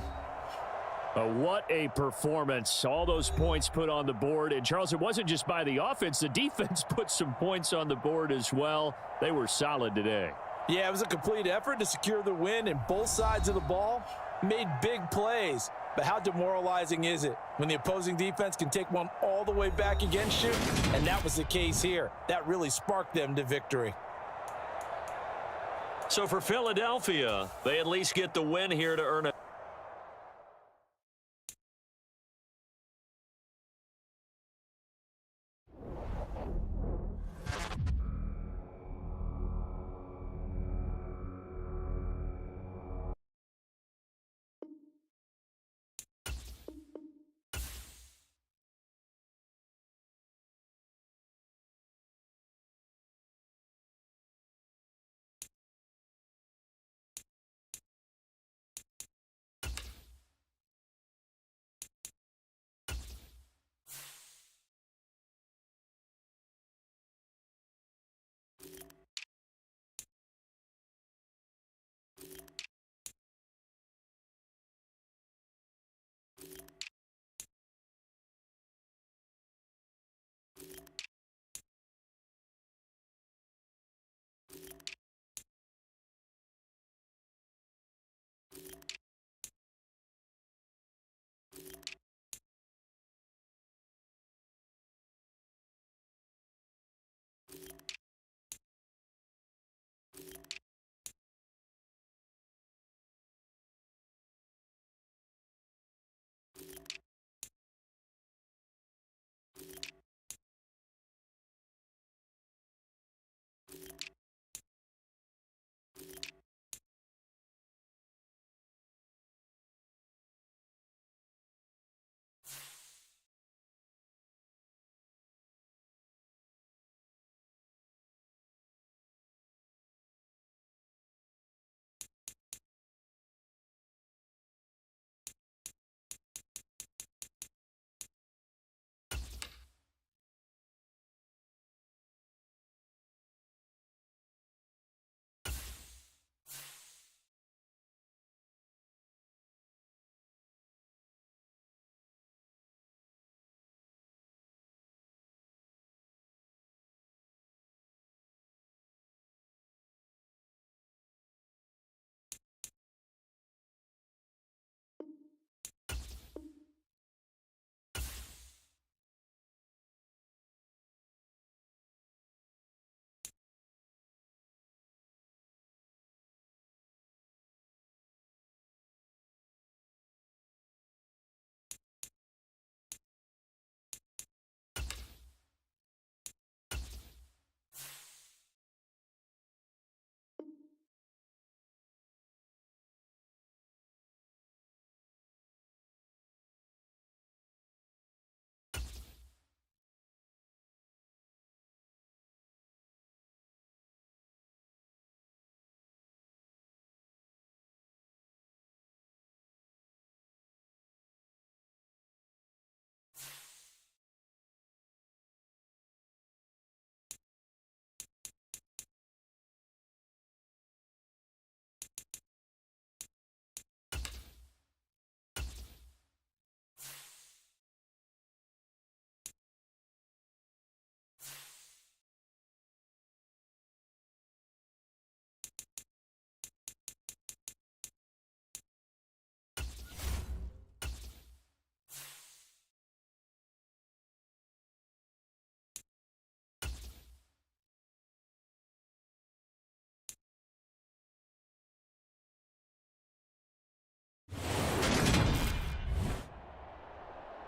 [SPEAKER 3] What a performance. All those points put on the board. And, Charles, it wasn't just by the offense. The defense put some points on the board as well. They were solid today.
[SPEAKER 5] Yeah, it was a complete effort to secure the win, and both sides of the ball made big plays. But how demoralizing is it when the opposing defense can take one all the way back against you? And that was the case here. That really sparked them to victory.
[SPEAKER 3] So for Philadelphia, they at least get the win here to earn a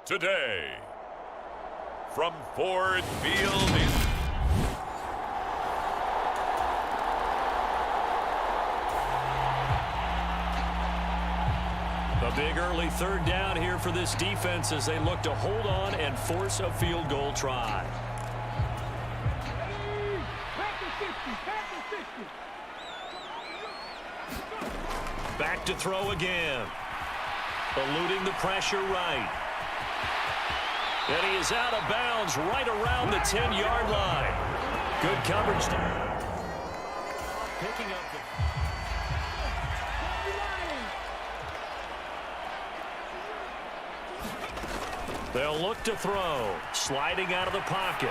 [SPEAKER 2] today. From Ford Field in
[SPEAKER 3] a big early third down here for this defense as they look to hold on and force a field goal try. Back to throw again. Eluding the pressure right. And he is out of bounds right around the 10-yard line. Good coverage. Picking up the... They'll look to throw. Sliding out of the pocket.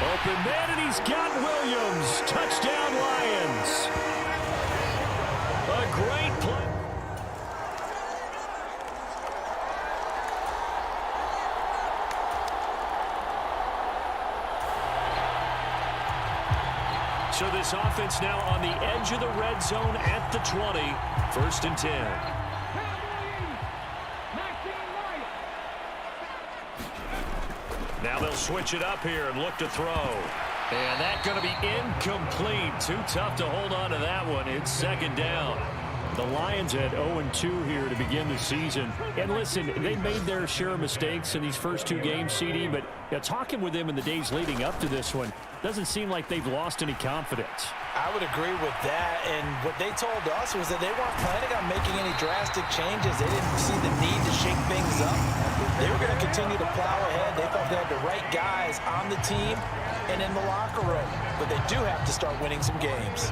[SPEAKER 3] Open man, and he's got Williams. Touchdown, Lions. A great play. So this offense now on the edge of the red zone at the 20. 1st and 10. Now they'll switch it up here and look to throw. And that's going to be incomplete. Too tough to hold on to that one. It's 2nd down. The Lions had 0-2 here to begin the season. And listen, they made their share of mistakes in these first 2 games, CD, but talking with them in the days leading up to this one, doesn't seem like they've lost any confidence.
[SPEAKER 4] I would agree with that, and what they told us was that they weren't planning on making any drastic changes. They didn't see the need to shake things up. They were going to continue to plow ahead. They thought they had the right guys on the team and in the locker room, but they do have to start winning some games.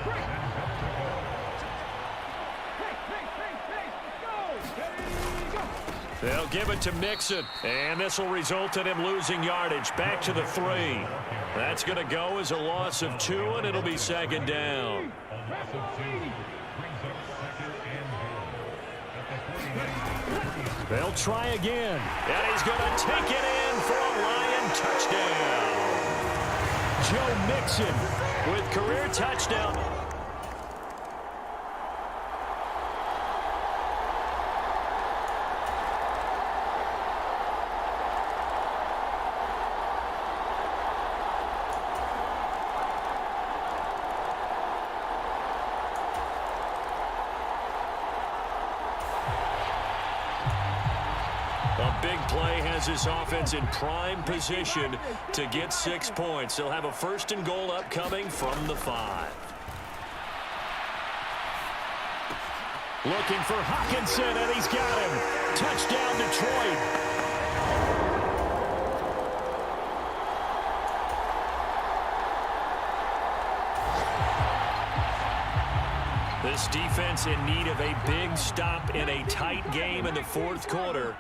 [SPEAKER 3] They'll give it to Mixon, and this will result in him losing yardage. Back to the 3. That's going to go as a loss of 2, and it'll be 2nd down. They'll try again, and he's going to take it in for a Lion touchdown. Joe Mixon with career touchdown. A big play has this offense in prime position to get 6 points. They'll have a 1st and goal upcoming from the 5. Looking for Hawkinson, and he's got him. Touchdown, Detroit. This defense in need of a big stop in a tight game in the 4th quarter.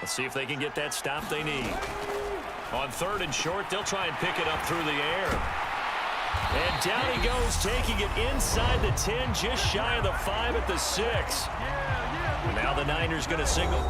[SPEAKER 3] Let's see if they can get that stop they need. On 3rd and short, they'll try and pick it up through the air. And down he goes, taking it inside the 10, just shy of the 5 at the 6. And now the Niners going to signal.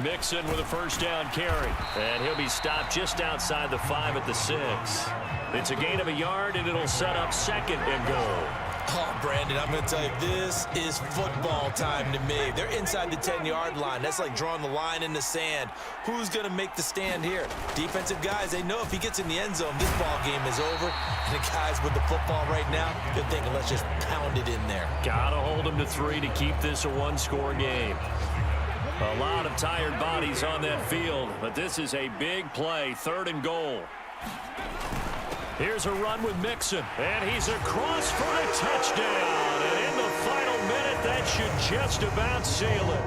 [SPEAKER 3] Mixon with a 1st down carry. And he'll be stopped just outside the 5 at the 6. It's a gain of a yard, and it'll set up 2nd and goal.
[SPEAKER 4] Oh, Brandon, I'm going to tell you, this is football time to me. They're inside the 10-yard line. That's like drawing the line in the sand. Who's going to make the stand here? Defensive guys, they know if he gets in the end zone, this ball game is over. And the guys with the football right now, they're thinking, let's just pound it in there.
[SPEAKER 3] Got to hold them to 3 to keep this a 1-score game. A lot of tired bodies on that field, but this is a big play, 3rd and goal. Here's a run with Mixon, and he's across for a touchdown. And in the final minute, that should just about seal it.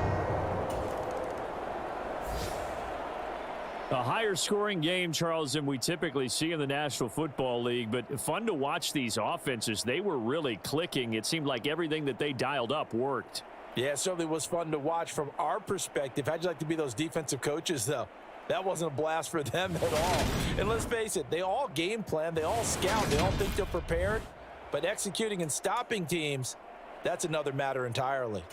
[SPEAKER 3] A higher scoring game, Charles, than we typically see in the National Football League, but fun to watch these offenses. They were really clicking. It seemed like everything that they dialed up worked.
[SPEAKER 5] Yeah, it certainly was fun to watch from our perspective. How'd you like to be those defensive coaches, though? That wasn't a blast for them at all. And let's face it, they all game plan, they all scout, they all think they're prepared. But executing and stopping teams, that's another matter entirely.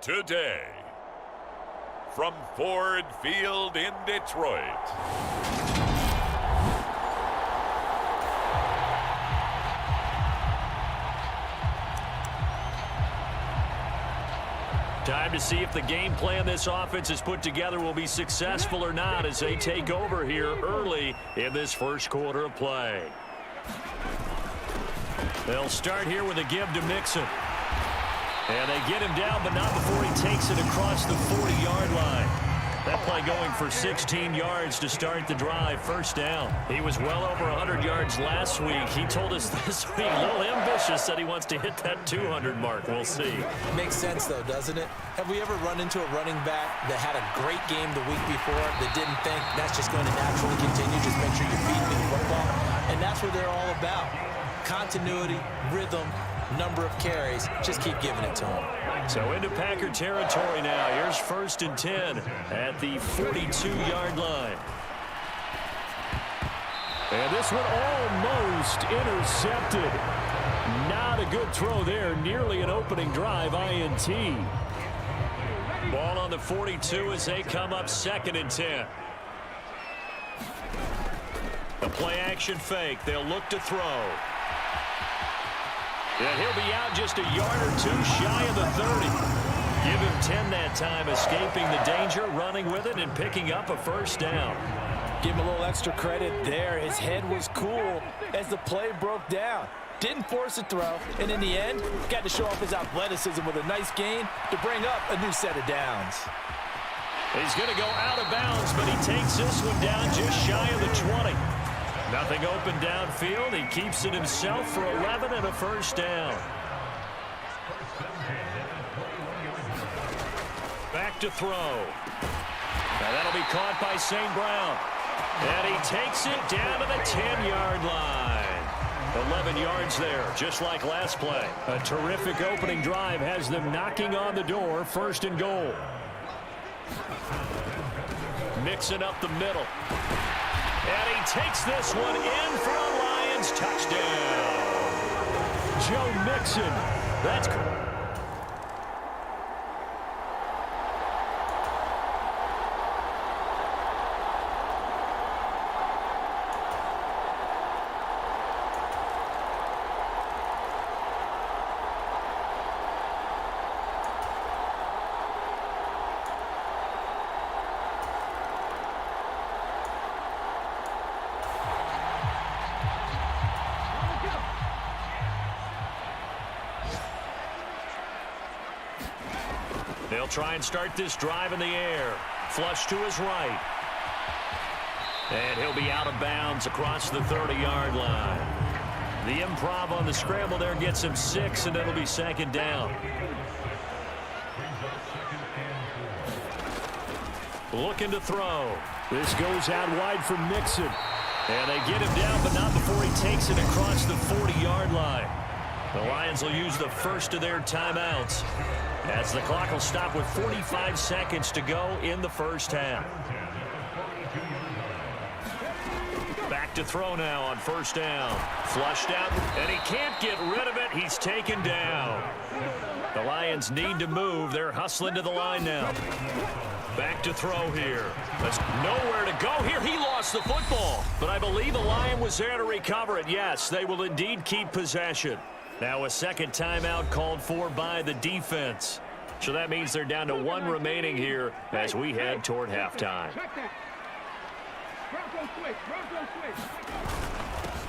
[SPEAKER 2] today. From Ford Field in Detroit.
[SPEAKER 3] Time to see if the game plan this offense has put together will be successful or not as they take over here early in this first quarter of play. They'll start here with a give to Mixon. And they get him down, but not before he takes it across the 40-yard line. That play going for 16 yards to start the drive, first down. He was well over 100 yards last week. He told us this week, a little ambitious, said he wants to hit that 200 mark. We'll see.
[SPEAKER 4] Makes sense, though, doesn't it? Have we ever run into a running back that had a great game the week before that didn't think that's just going to naturally continue? Just make sure you're feeding the football. And that's what they're all about. Continuity, rhythm, number of carries. Just keep giving it to them.
[SPEAKER 3] So into Packer territory now. Here's 1st and 10 at the 42-yard line. And this one almost intercepted. Not a good throw there. Nearly an opening drive, INT. Ball on the 42 as they come up 2nd and 10. A play-action fake. They'll look to throw. And he'll be out just a yard or two shy of the 30. Give him 10 that time, escaping the danger, running with it, and picking up a first down.
[SPEAKER 5] Give him a little extra credit there. His head was cool as the play broke down. Didn't force a throw, and in the end, got to show off his athleticism with a nice gain to bring up a new set of downs.
[SPEAKER 3] He's going to go out of bounds, but he takes this one down just shy of the 20. Nothing open downfield. He keeps it himself for 11 and a first down. Back to throw. Now that'll be caught by St. Brown. And he takes it down to the 10-yard line. 11 yards there, just like last play. A terrific opening drive has them knocking on the door, 1st and goal. Mixing up the middle. And he takes this one in for a Lions touchdown. Joe Mixon. That's They'll try and start this drive in the air. Flush to his right. And he'll be out of bounds across the 30-yard line. The improv on the scramble there gets him 6, and it'll be 2nd down. Looking to throw. This goes out wide for Mixon. And they get him down, but not before he takes it across the 40-yard line. The Lions will use the first of their timeouts, as the clock will stop with 45 seconds to go in the first half. Back to throw now on 1st down. Flushed out, and he can't get rid of it. He's taken down. The Lions need to move. They're hustling to the line now. Back to throw here. There's nowhere to go here. He lost the football, but I believe the Lion was there to recover it. Yes, they will indeed keep possession. Now a 2nd timeout called for by the defense. So that means they're down to 1 remaining here as we head toward halftime.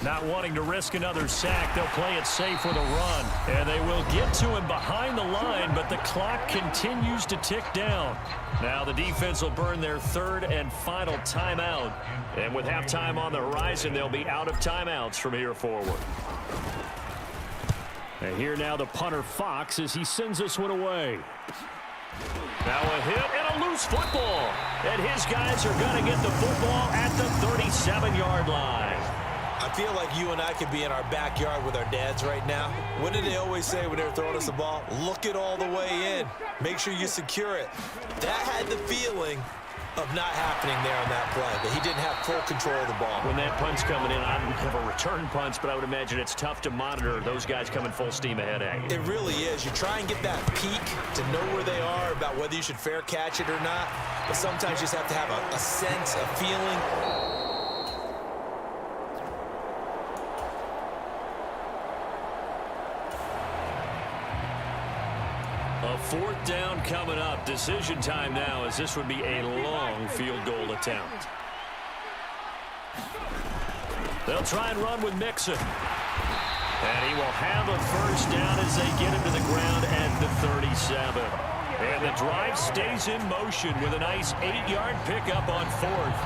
[SPEAKER 3] Not wanting to risk another sack, they'll play it safe with a run. And they will get to him behind the line, but the clock continues to tick down. Now the defense will burn their 3rd and final timeout. And with halftime on the horizon, they'll be out of timeouts from here forward. And here now the punter Fox as he sends this one away. Now a hit and a loose football. And his guys are going to get the football at the 37-yard line.
[SPEAKER 4] I feel like you and I could be in our backyard with our dads right now. What did they always say when they were throwing us the ball? Look it all the way in. Make sure you secure it. That had the feeling of not happening there on that play, but he didn't have full control of the ball.
[SPEAKER 3] When that punch coming in, I don't have a return punch, but I would imagine it's tough to monitor those guys coming full steam ahead at you.
[SPEAKER 4] It really is. You try and get that peek to know where they are, about whether you should fair catch it or not, but sometimes you just have to have a sense, a feeling.
[SPEAKER 3] A fourth down coming up. Decision time now, as this would be a long field goal attempt. They'll try and run with Mixon. And he will have a first down as they get him to the ground at the 37. And the drive stays in motion with a nice 8-yard pickup on fourth.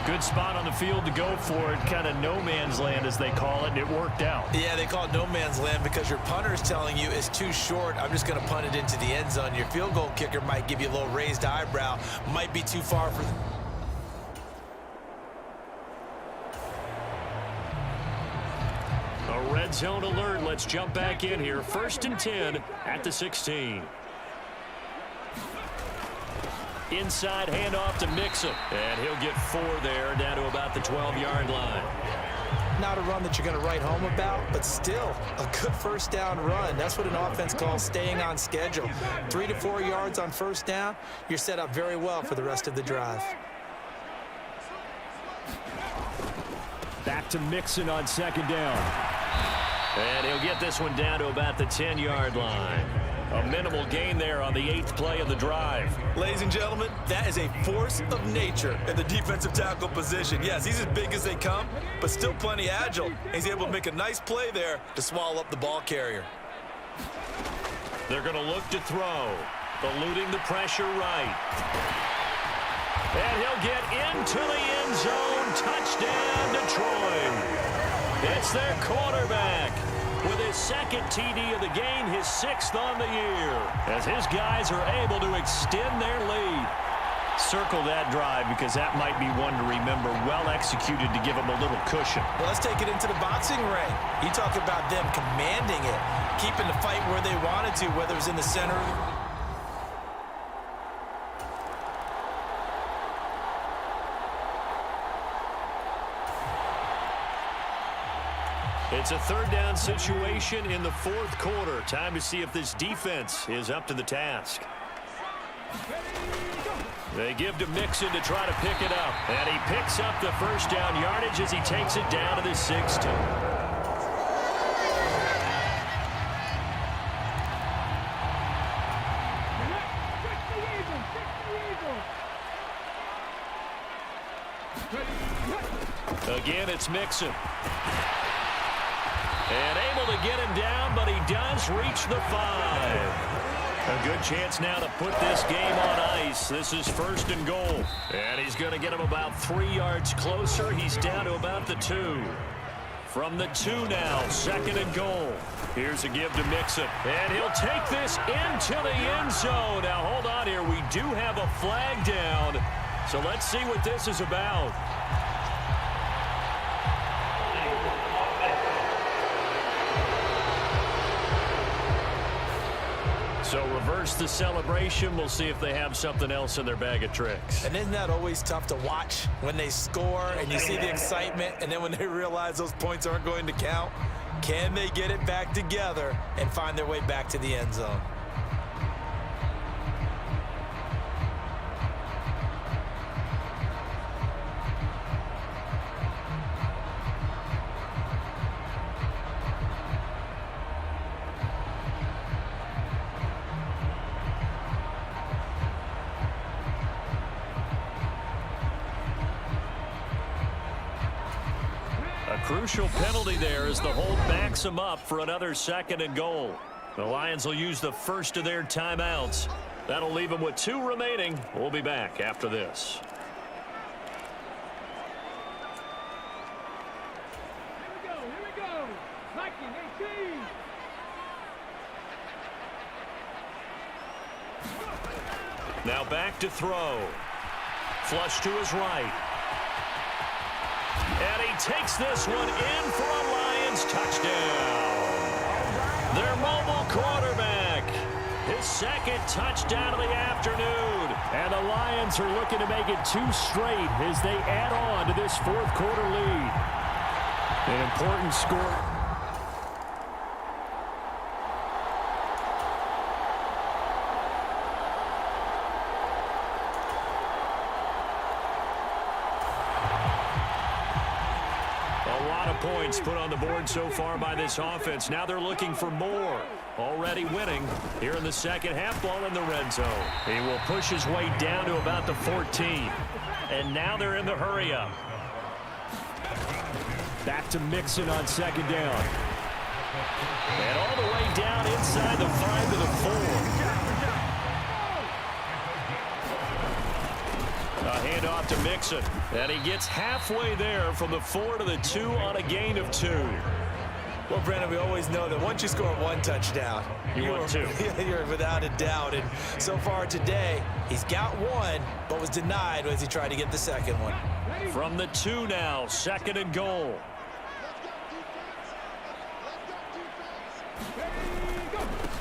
[SPEAKER 3] Good spot on the field to go for it, kind of no man's land as they call it, and it worked out.
[SPEAKER 4] Yeah, they call it no man's land because your punter is telling you it's too short. I'm just going to punt it into the end zone. Your field goal kicker might give you a little raised eyebrow, might be too far for
[SPEAKER 3] A red zone alert. Let's jump back in here. 1st and 10 at the 16. Inside handoff to Mixon. And he'll get 4 there, down to about the 12-yard line.
[SPEAKER 4] not a run that you're going to write home about, but still a good first down run. That's what an offense calls staying on schedule. 3 to 4 yards on first down, you're set up very well for the rest of the drive.
[SPEAKER 3] Back to Mixon on 2nd down. And he'll get this one down to about the 10-yard line. A minimal gain there on the 8th play of the drive.
[SPEAKER 4] Ladies and gentlemen, that is a force of nature in the defensive tackle position. Yes, he's as big as they come, but still plenty agile. He's able to make a nice play there to swallow up the ball carrier.
[SPEAKER 3] They're going to look to throw. Eluding the pressure right. And he'll get into the end zone. Touchdown, Detroit. It's their quarterback with his 2nd TD of the game, his 6th on the year, as his guys are able to extend their lead. Circle that drive because that might be one to remember. Well executed to give them a little cushion.
[SPEAKER 4] Well, let's take it into the boxing ring. You talk about them commanding it, keeping the fight where they wanted to, whether it's in the center.
[SPEAKER 3] It's a 3rd down situation in the 4th quarter. Time to see if this defense is up to the task. They give to Mixon to try to pick it up. And he picks up the first down yardage as he takes it down to the 60. Again, it's Mixon. And able to get him down, but he does reach the 5. A good chance now to put this game on ice. This is 1st and goal. And he's going to get him about 3 yards closer. He's down to about the 2. From the 2 now, 2nd and goal. Here's a give to Mixon. And he'll take this into the end zone. Now, hold on here. We do have a flag down. So let's see what this is about. So reverse the celebration. We'll see if they have something else in their bag of tricks.
[SPEAKER 4] And isn't that always tough to watch when they score and you see the excitement, and then when they realize those points aren't going to count? Can they get it back together and find their way back to the end zone?
[SPEAKER 3] Crucial penalty there as the hold backs them up for another 2nd and goal. The Lions will use the first of their timeouts. That'll leave them with 2 remaining. We'll be back after this.
[SPEAKER 7] Here we go. Viking 18.
[SPEAKER 3] Now back to throw. Flush to his right. And he takes this one in for a Lions touchdown. Their mobile quarterback. his second touchdown of the afternoon. And the Lions are looking to make it 2 straight as they add on to this fourth quarter lead. An important score. Points put on the board so far by this offense. Now they're looking for more. Already winning here in the second half. Ball in the red zone. He will push his way down to about the 14. And now they're in the hurry-up. Back to Mixon on second down. And all the way down inside the 5 to the 4. A handoff to Mixon. And he gets halfway there from the 4 to the 2 on a gain of 2.
[SPEAKER 4] Well, Brandon, we always know that once you score 1 touchdown,
[SPEAKER 3] you want 2.
[SPEAKER 4] You're without a doubt. And so far today, he's got 1, but was denied as he tried to get the second one.
[SPEAKER 3] From the 2 now, 2nd and goal.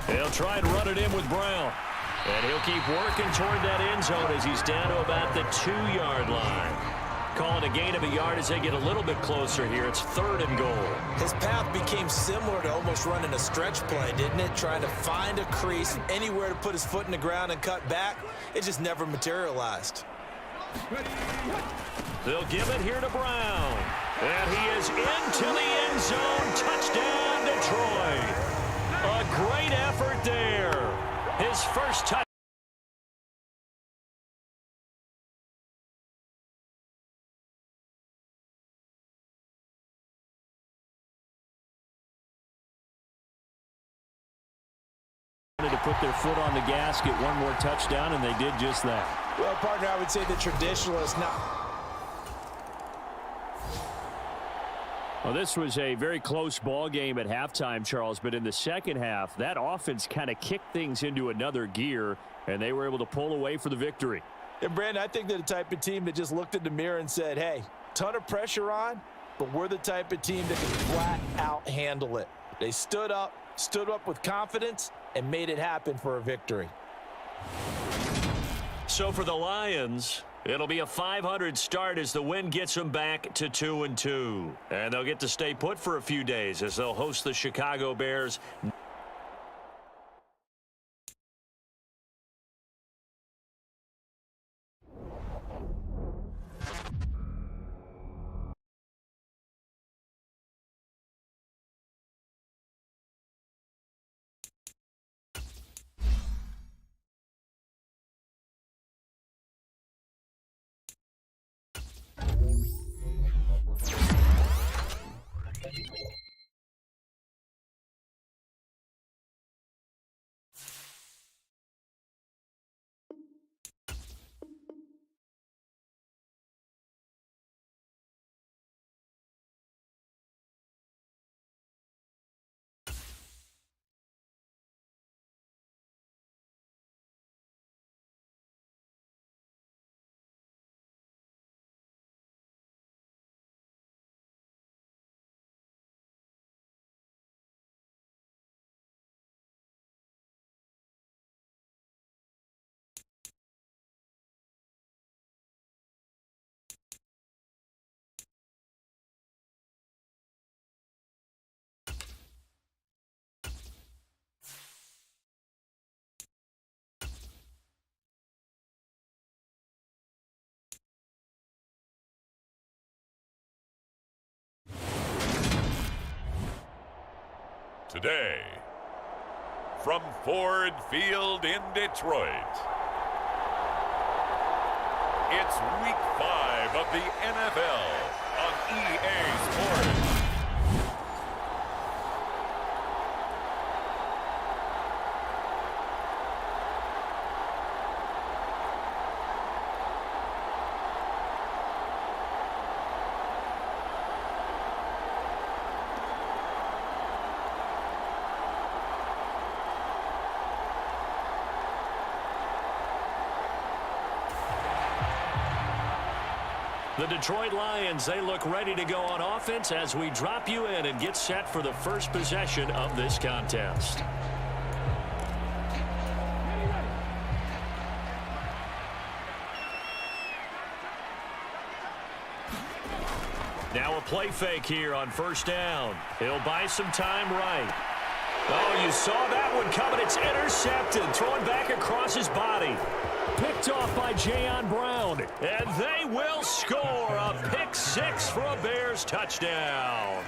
[SPEAKER 3] They'll try and run it in with Brown. And he'll keep working toward that end zone as he's down to about the 2-yard line. Calling a gain of a yard as they get a little bit closer here. It's 3rd and goal.
[SPEAKER 4] His path became similar to almost running a stretch play, didn't it? Trying to find a crease, anywhere to put his foot in the ground and cut back. It just never materialized.
[SPEAKER 3] They'll give it here to Brown. And he is into the end zone. Touchdown, Detroit. A great effort there. His first touch. To put their foot on the gas, get one more touchdown, and they did just that.
[SPEAKER 4] Well, partner, I would say the traditionalists now.
[SPEAKER 3] Well, this was a very close ball game at halftime, Charles, but in the second half, that offense kind of kicked things into another gear, and they were able to pull away for the victory.
[SPEAKER 5] And, Brandon, I think they're the type of team that just looked in the mirror and said, hey, ton of pressure on, but we're the type of team that can flat out handle it. They stood up with confidence, and made it happen for a victory.
[SPEAKER 3] So for the Lions, it'll be a .500 start as the win gets them back to 2-2. And they'll get to stay put for a few days as they'll host the Chicago Bears.
[SPEAKER 2] Today, from Ford Field in Detroit, it's Week 5 of the NFL on EA Sports.
[SPEAKER 3] The Detroit Lions, they look ready to go on offense as we drop you in and get set for the first possession of this contest. Now a play fake here on first down. He'll buy some time right. Oh, you saw that one coming. It's intercepted. Thrown back across his body. Picked off by Jayon Brown. And they will score a pick six for a Bears touchdown.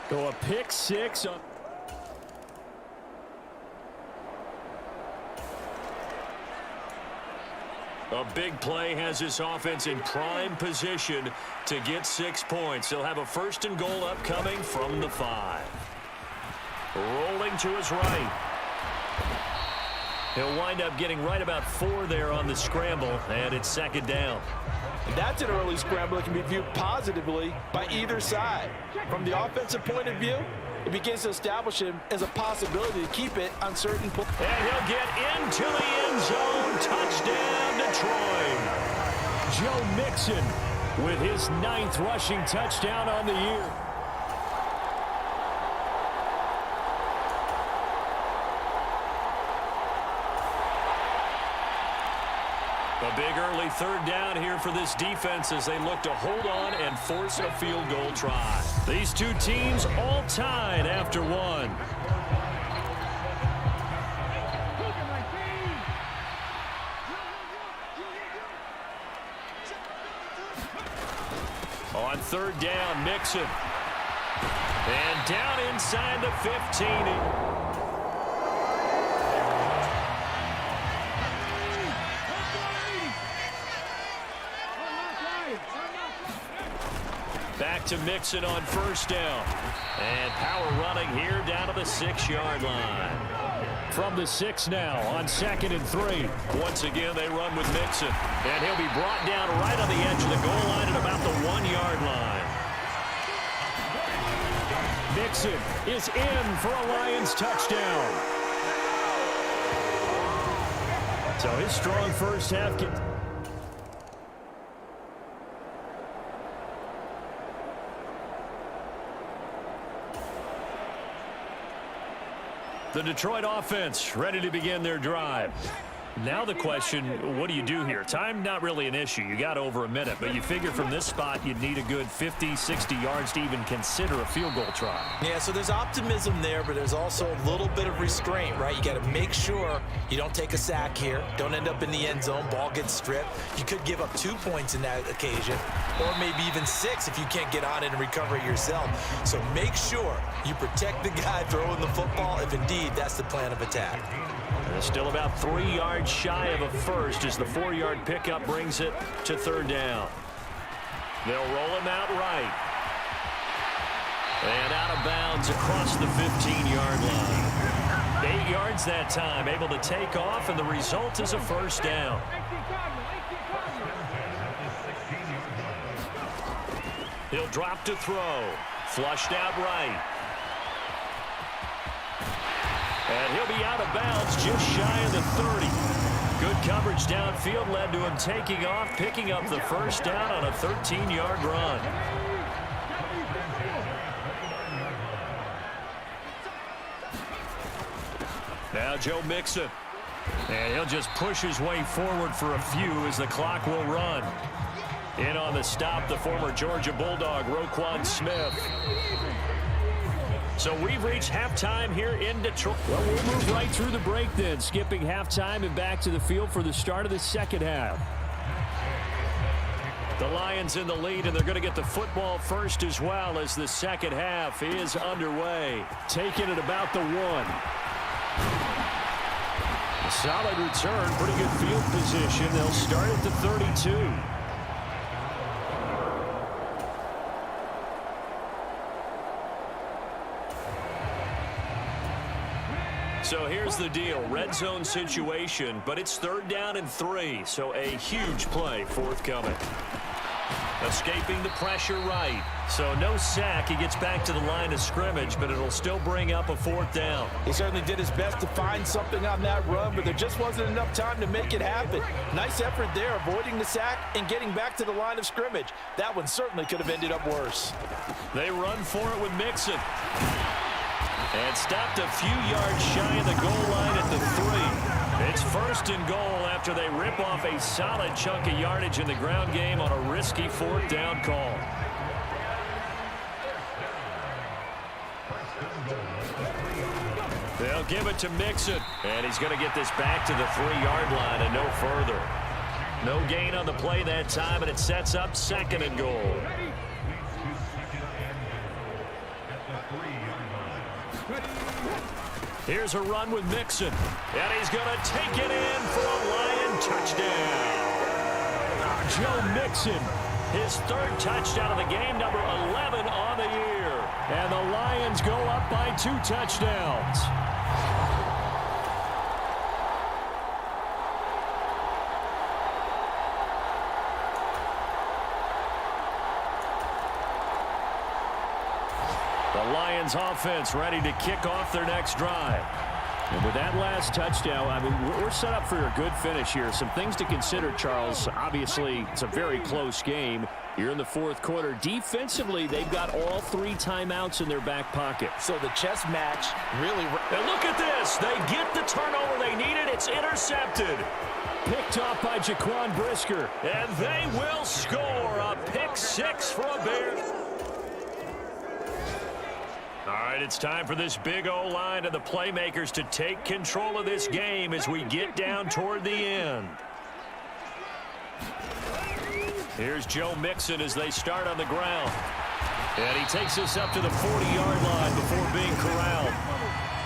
[SPEAKER 3] So a pick six. A big play has this offense in prime position to get 6 points. They'll have a first and goal upcoming from the 5. Rolling to his right. He'll wind up getting right about 4 there on the scramble, and it's second down.
[SPEAKER 5] And that's an early scramble that can be viewed positively by either side. From the offensive point of view, it begins to establish him as a possibility to keep it on certain points.
[SPEAKER 3] And he'll get into the end zone. Touchdown, Detroit. Joe Mixon with his 9th rushing touchdown on the year. A big early third down here for this defense as they look to hold on and force a field goal try. These two teams all tied after one. On third down, Mixon. And down inside the 15. Back to Mixon on first down. And power running here down to the 6-yard line. From the 6 now on 2nd and 3. Once again, they run with Mixon. And he'll be brought down right on the edge of the goal line at about the 1-yard line. Mixon is in for a Lions touchdown. So his strong first half gets... The Detroit offense ready to begin their drive. Now the question, what do you do here? Time not really an issue. You got over a minute, but you figure from this spot you'd need a good 50, 60 yards to even consider a field goal try.
[SPEAKER 4] Yeah, so there's optimism there, but there's also a little bit of restraint, right? You got to make sure you don't take a sack here. Don't end up in the end zone. Ball gets stripped. You could give up 2 points in that occasion, or maybe even 6 if you can't get on it and recover it yourself. So make sure you protect the guy throwing the football if indeed that's the plan of attack.
[SPEAKER 3] And still about 3 yards shy of a first as the 4-yard pickup brings it to third down. They'll roll him out right. And out of bounds across the 15-yard line. 8 yards that time, able to take off, and the result is a first down. He'll drop to throw. Flushed out right. And he'll be out of bounds just shy of the 30. Good coverage downfield led to him taking off, picking up the first down on a 13-yard run. Now Joe Mixon. And he'll just push his way forward for a few as the clock will run. In on the stop, the former Georgia Bulldog, Roquan Smith. So we've reached halftime here in Detroit. Well, we'll move right through the break then, skipping halftime and back to the field for the start of the second half. The Lions in the lead, and they're going to get the football first as well as the second half is underway. Taking it about the 1. A solid return, pretty good field position. They'll start at the 32. So here's the deal, red zone situation, but it's 3rd down and 3, so a huge play forthcoming. Escaping the pressure right, so no sack. He gets back to the line of scrimmage, but it'll still bring up a 4th down.
[SPEAKER 5] He certainly did his best to find something on that run, but there just wasn't enough time to make it happen. Nice effort there, avoiding the sack and getting back to the line of scrimmage. That one certainly could have ended up worse.
[SPEAKER 3] They run for it with Mixon. And stopped a few yards shy of the goal line at the 3. It's 1st and goal after they rip off a solid chunk of yardage in the ground game on a risky 4th down call. They'll give it to Mixon. And he's going to get this back to the 3-yard line and no further. No gain on the play that time, and it sets up 2nd and goal. Here's a run with Mixon. And he's going to take it in for a Lion touchdown. Joe Mixon, his 3rd touchdown of the game, number 11 on the year. And the Lions go up by 2 touchdowns. The Lions offense ready to kick off their next drive. And with that last touchdown, I mean, we're set up for a good finish here. Some things to consider, Charles. Obviously, it's a very close game. You're in the 4th quarter. Defensively, they've got all 3 timeouts in their back pocket.
[SPEAKER 5] So the chess match really...
[SPEAKER 3] And look at this. They get the turnover they needed. It's intercepted. Picked off by Jaquan Brisker. And they will score a pick 6 for a Bear. All right, it's time for this big O-line and the playmakers to take control of this game as we get down toward the end. Here's Joe Mixon as they start on the ground. And he takes this up to the 40-yard line before being corralled.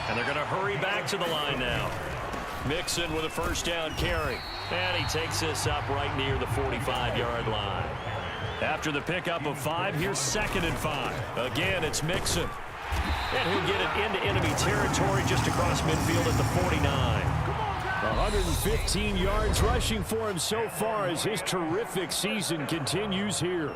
[SPEAKER 3] And they're going to hurry back to the line now. Mixon with a 1st down carry. And he takes this up right near the 45-yard line. After the pickup of 5, here's 2nd and 5. Again, it's Mixon. And he'll get it into enemy territory just across midfield at the 49. 115 yards rushing for him so far as his terrific season continues here.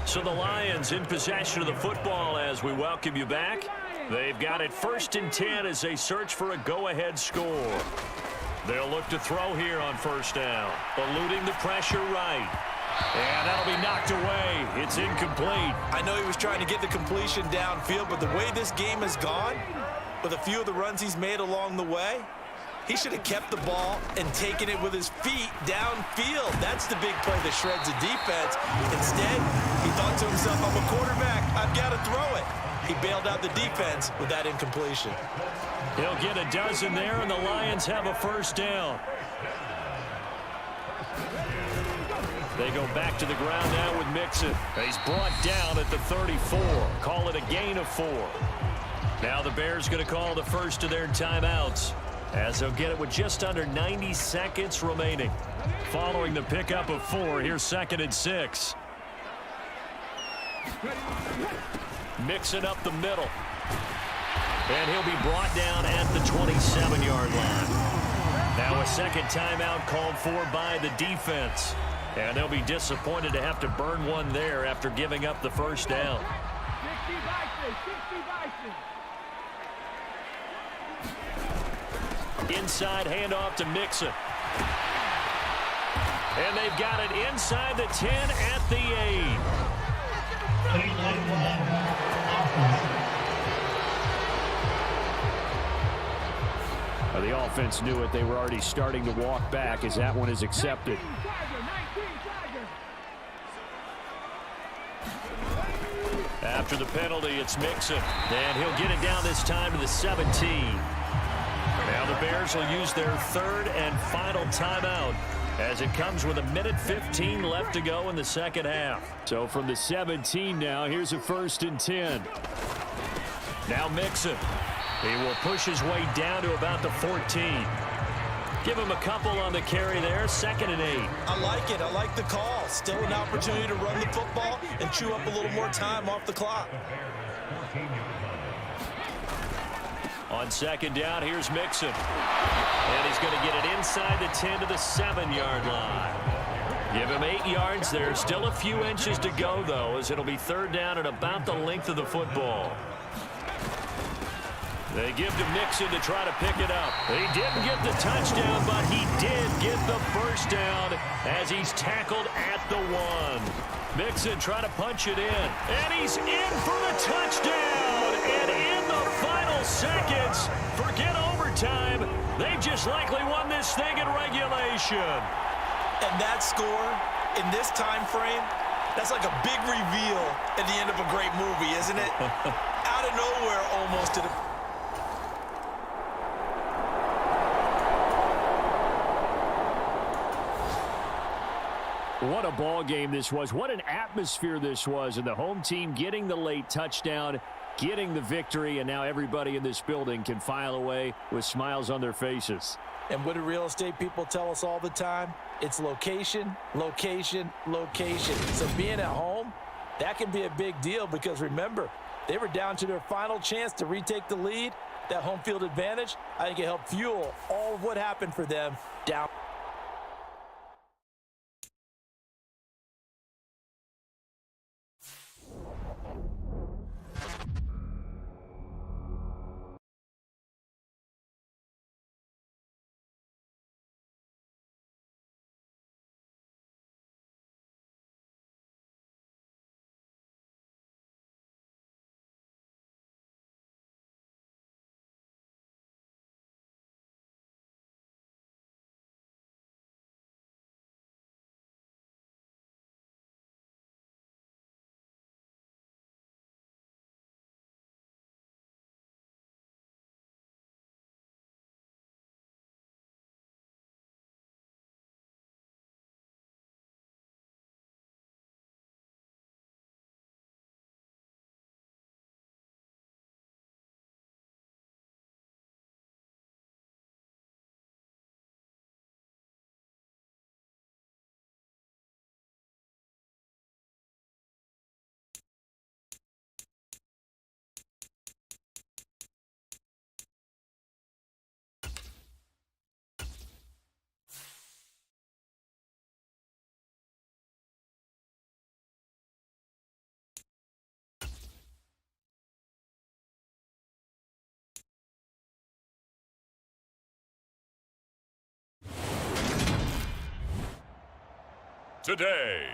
[SPEAKER 3] So the Lions in possession of the football as we welcome you back. They've got it 1st and 10 as they search for a go-ahead score. They'll look to throw here on 1st down, eluding the pressure right. And that'll be knocked away. It's incomplete.
[SPEAKER 4] I know he was trying to get the completion downfield, but the way this game has gone, with a few of the runs he's made along the way, he should have kept the ball and taken it with his feet downfield. That's the big play that shreds the defense. Instead, he thought to himself, I'm a quarterback. I've got to throw it. He bailed out the defense with that incompletion.
[SPEAKER 3] He'll get a dozen there, and the Lions have a 1st down. They go back to the ground now with Mixon. He's brought down at the 34. Call it a gain of 4. Now the Bears going to call the first of their timeouts as they'll get it with just under 90 seconds remaining. Following the pickup of 4, here's 2nd and 6. Mixon up the middle. And he'll be brought down at the 27-yard line. Now a 2nd timeout called for by the defense. And they'll be disappointed to have to burn one there after giving up the 1st down. Inside handoff to Mixon. And they've got it inside the 10 at the 8. The offense knew it. They were already starting to walk back as that one is accepted. After the penalty, it's Mixon. And he'll get it down this time to the 17. Now the Bears will use their 3rd and final timeout as it comes with 1:15 left to go in the 2nd half. So from the 17 now, here's a 1st and 10. Now Mixon. He will push his way down to about the 14. Give him a couple on the carry there. 2nd and 8.
[SPEAKER 4] I like it. I like the call. Still an opportunity to run the football and chew up a little more time off the clock.
[SPEAKER 3] On 2nd down, here's Mixon. And he's going to get it inside the 10 to the 7-yard line. Give him 8 yards there. Still a few inches to go, though, as it'll be 3rd down and about the length of the football. They give to Mixon to try to pick it up. He didn't get the touchdown, but he did get the 1st down as he's tackled at the 1. Mixon trying to punch it in. And he's in for the touchdown. And in the final seconds, forget overtime. They just likely won this thing in regulation.
[SPEAKER 4] And that score in this time frame, that's like a big reveal at the end of a great movie, isn't it? Out of nowhere almost to the...
[SPEAKER 3] What a ball game this was. What an atmosphere this was. And the home team getting the late touchdown, getting the victory, and now everybody in this building can file away with smiles on their faces.
[SPEAKER 5] And what do real estate people tell us all the time? It's location, location, location. So being at home, that can be a big deal because remember, they were down to their final chance to retake the lead. That home field advantage, I think it helped fuel all of what happened for them down.
[SPEAKER 2] Today.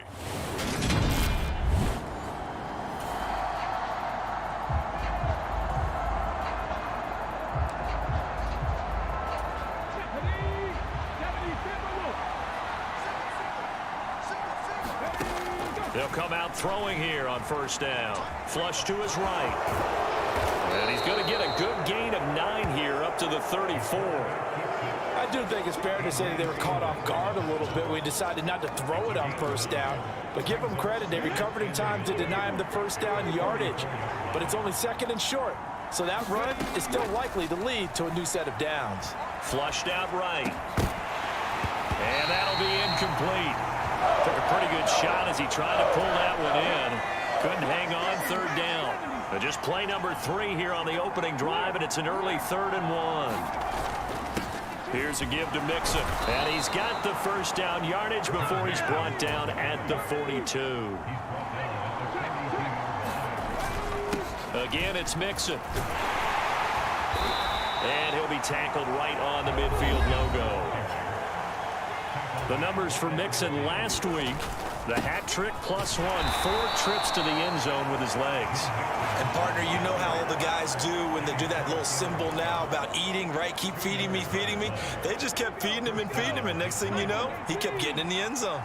[SPEAKER 3] They'll come out throwing here on first down. Flush to his right. And he's going to get a good gain of 9 here up to the 34.
[SPEAKER 5] I do think it's fair to say they were caught off guard a little bit. We decided not to throw it on first down. But give them credit. They recovered in time to deny him the first down yardage. But it's only second and short. So that run is still likely to lead to a new set of downs.
[SPEAKER 3] Flushed out right. And that'll be incomplete. Took a pretty good shot as he tried to pull that one in. Couldn't hang on third down. But just play number 3 here on the opening drive, and it's an early 3rd and 1. Here's a give to Mixon. And he's got the first down yardage before he's brought down at the 42. Again, it's Mixon. And he'll be tackled right on the midfield logo. The numbers for Mixon last week, the hat trick +1, 4 trips to the end zone with his legs.
[SPEAKER 4] And partner, you know how the guys do when they do that little symbol now about eating, right? Keep feeding me, feeding me. They just kept feeding him, and next thing you know, he kept getting in the end zone.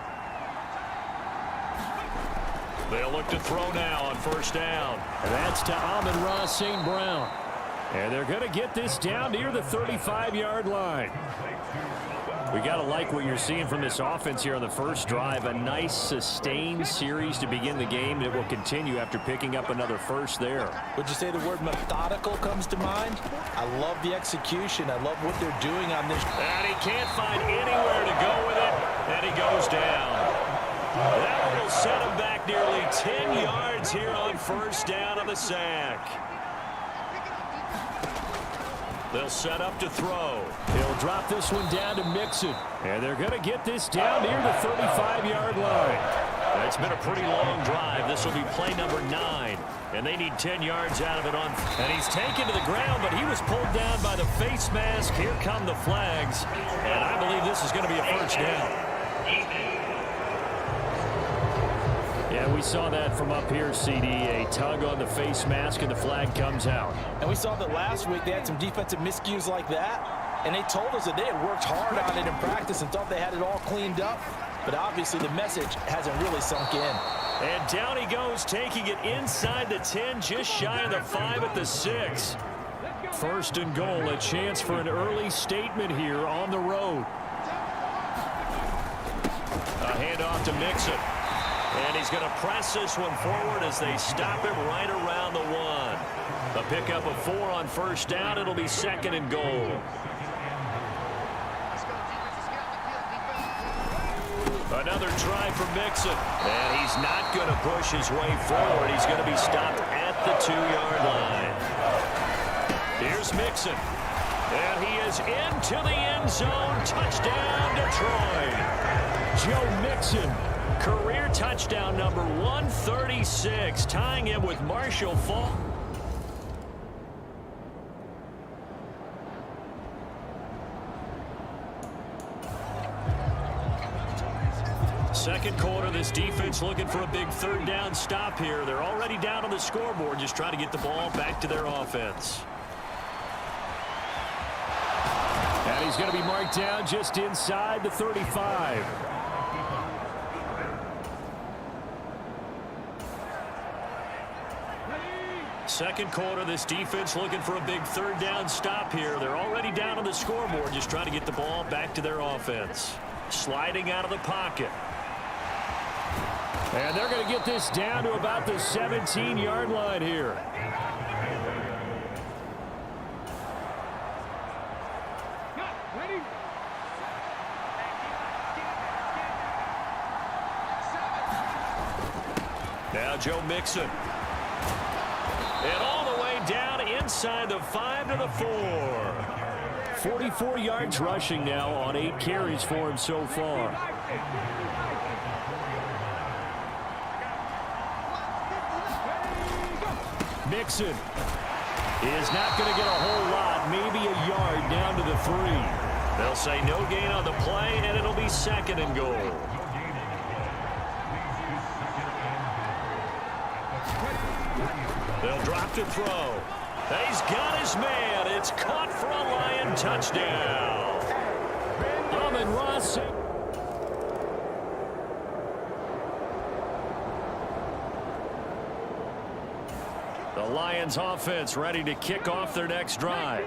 [SPEAKER 3] They'll look to throw now on first down. And that's to Amon-Ra St. Brown. And they're going to get this down near the 35-yard line. We got to like what you're seeing from this offense here on the first drive. A nice, sustained series to begin the game that will continue after picking up another first there.
[SPEAKER 5] Would you say the word methodical comes to mind? I love the execution. I love what they're doing on this.
[SPEAKER 3] And he can't find anywhere to go with it, and he goes down. That will set him back nearly 10 yards here on first down on the sack. They'll set up to throw. He'll drop this one down to Mixon. And they're going to get this down near the 35-yard line. It's been a pretty long drive. This will be play number 9. And they need 10 yards out of it on. And he's taken to the ground, but he was pulled down by the face mask. Here come the flags. And I believe this is going to be a first down. Yeah, we saw that from up here, CD. A tug on the face mask, and the flag comes out.
[SPEAKER 5] And we saw that last week they had some defensive miscues like that, and they told us that they had worked hard on it in practice and thought they had it all cleaned up. But obviously the message hasn't really sunk in.
[SPEAKER 3] And down he goes, taking it inside the 10, just shy of the 5 at the 6. First and goal, a chance for an early statement here on the road. A handoff to Mixon. And he's going to press this one forward as they stop him right around the 1. A pickup of 4 on first down. It'll be 2nd and goal. Another try for Mixon. And he's not going to push his way forward. He's going to be stopped at the 2-yard line. Here's Mixon. And he is into the end zone. Touchdown, Detroit. Joe Mixon, career touchdown number 136, tying him with Marshall Faulk. Second quarter, this defense looking for a big 3rd down stop here. They're already down on the scoreboard, just trying to get the ball back to their offense. And he's going to be marked down just inside the 35. Second quarter, this defense looking for a big 3rd down stop here. They're already down on the scoreboard, just trying to get the ball back to their offense. Sliding out of the pocket. And they're going to get this down to about the 17-yard line here.
[SPEAKER 7] Ready?
[SPEAKER 3] Now Joe Mixon. And all the way down inside the 5 to the 4. 44 yards rushing now on 8 carries for him so far. Mixon is not going to get a whole lot, maybe a yard down to the 3. They'll say no gain on the play, and it'll be 2nd and goal. They'll drop to throw. He's got his man. It's caught for a Lion touchdown. Amon-Ra. The Lions offense ready to kick off their next drive.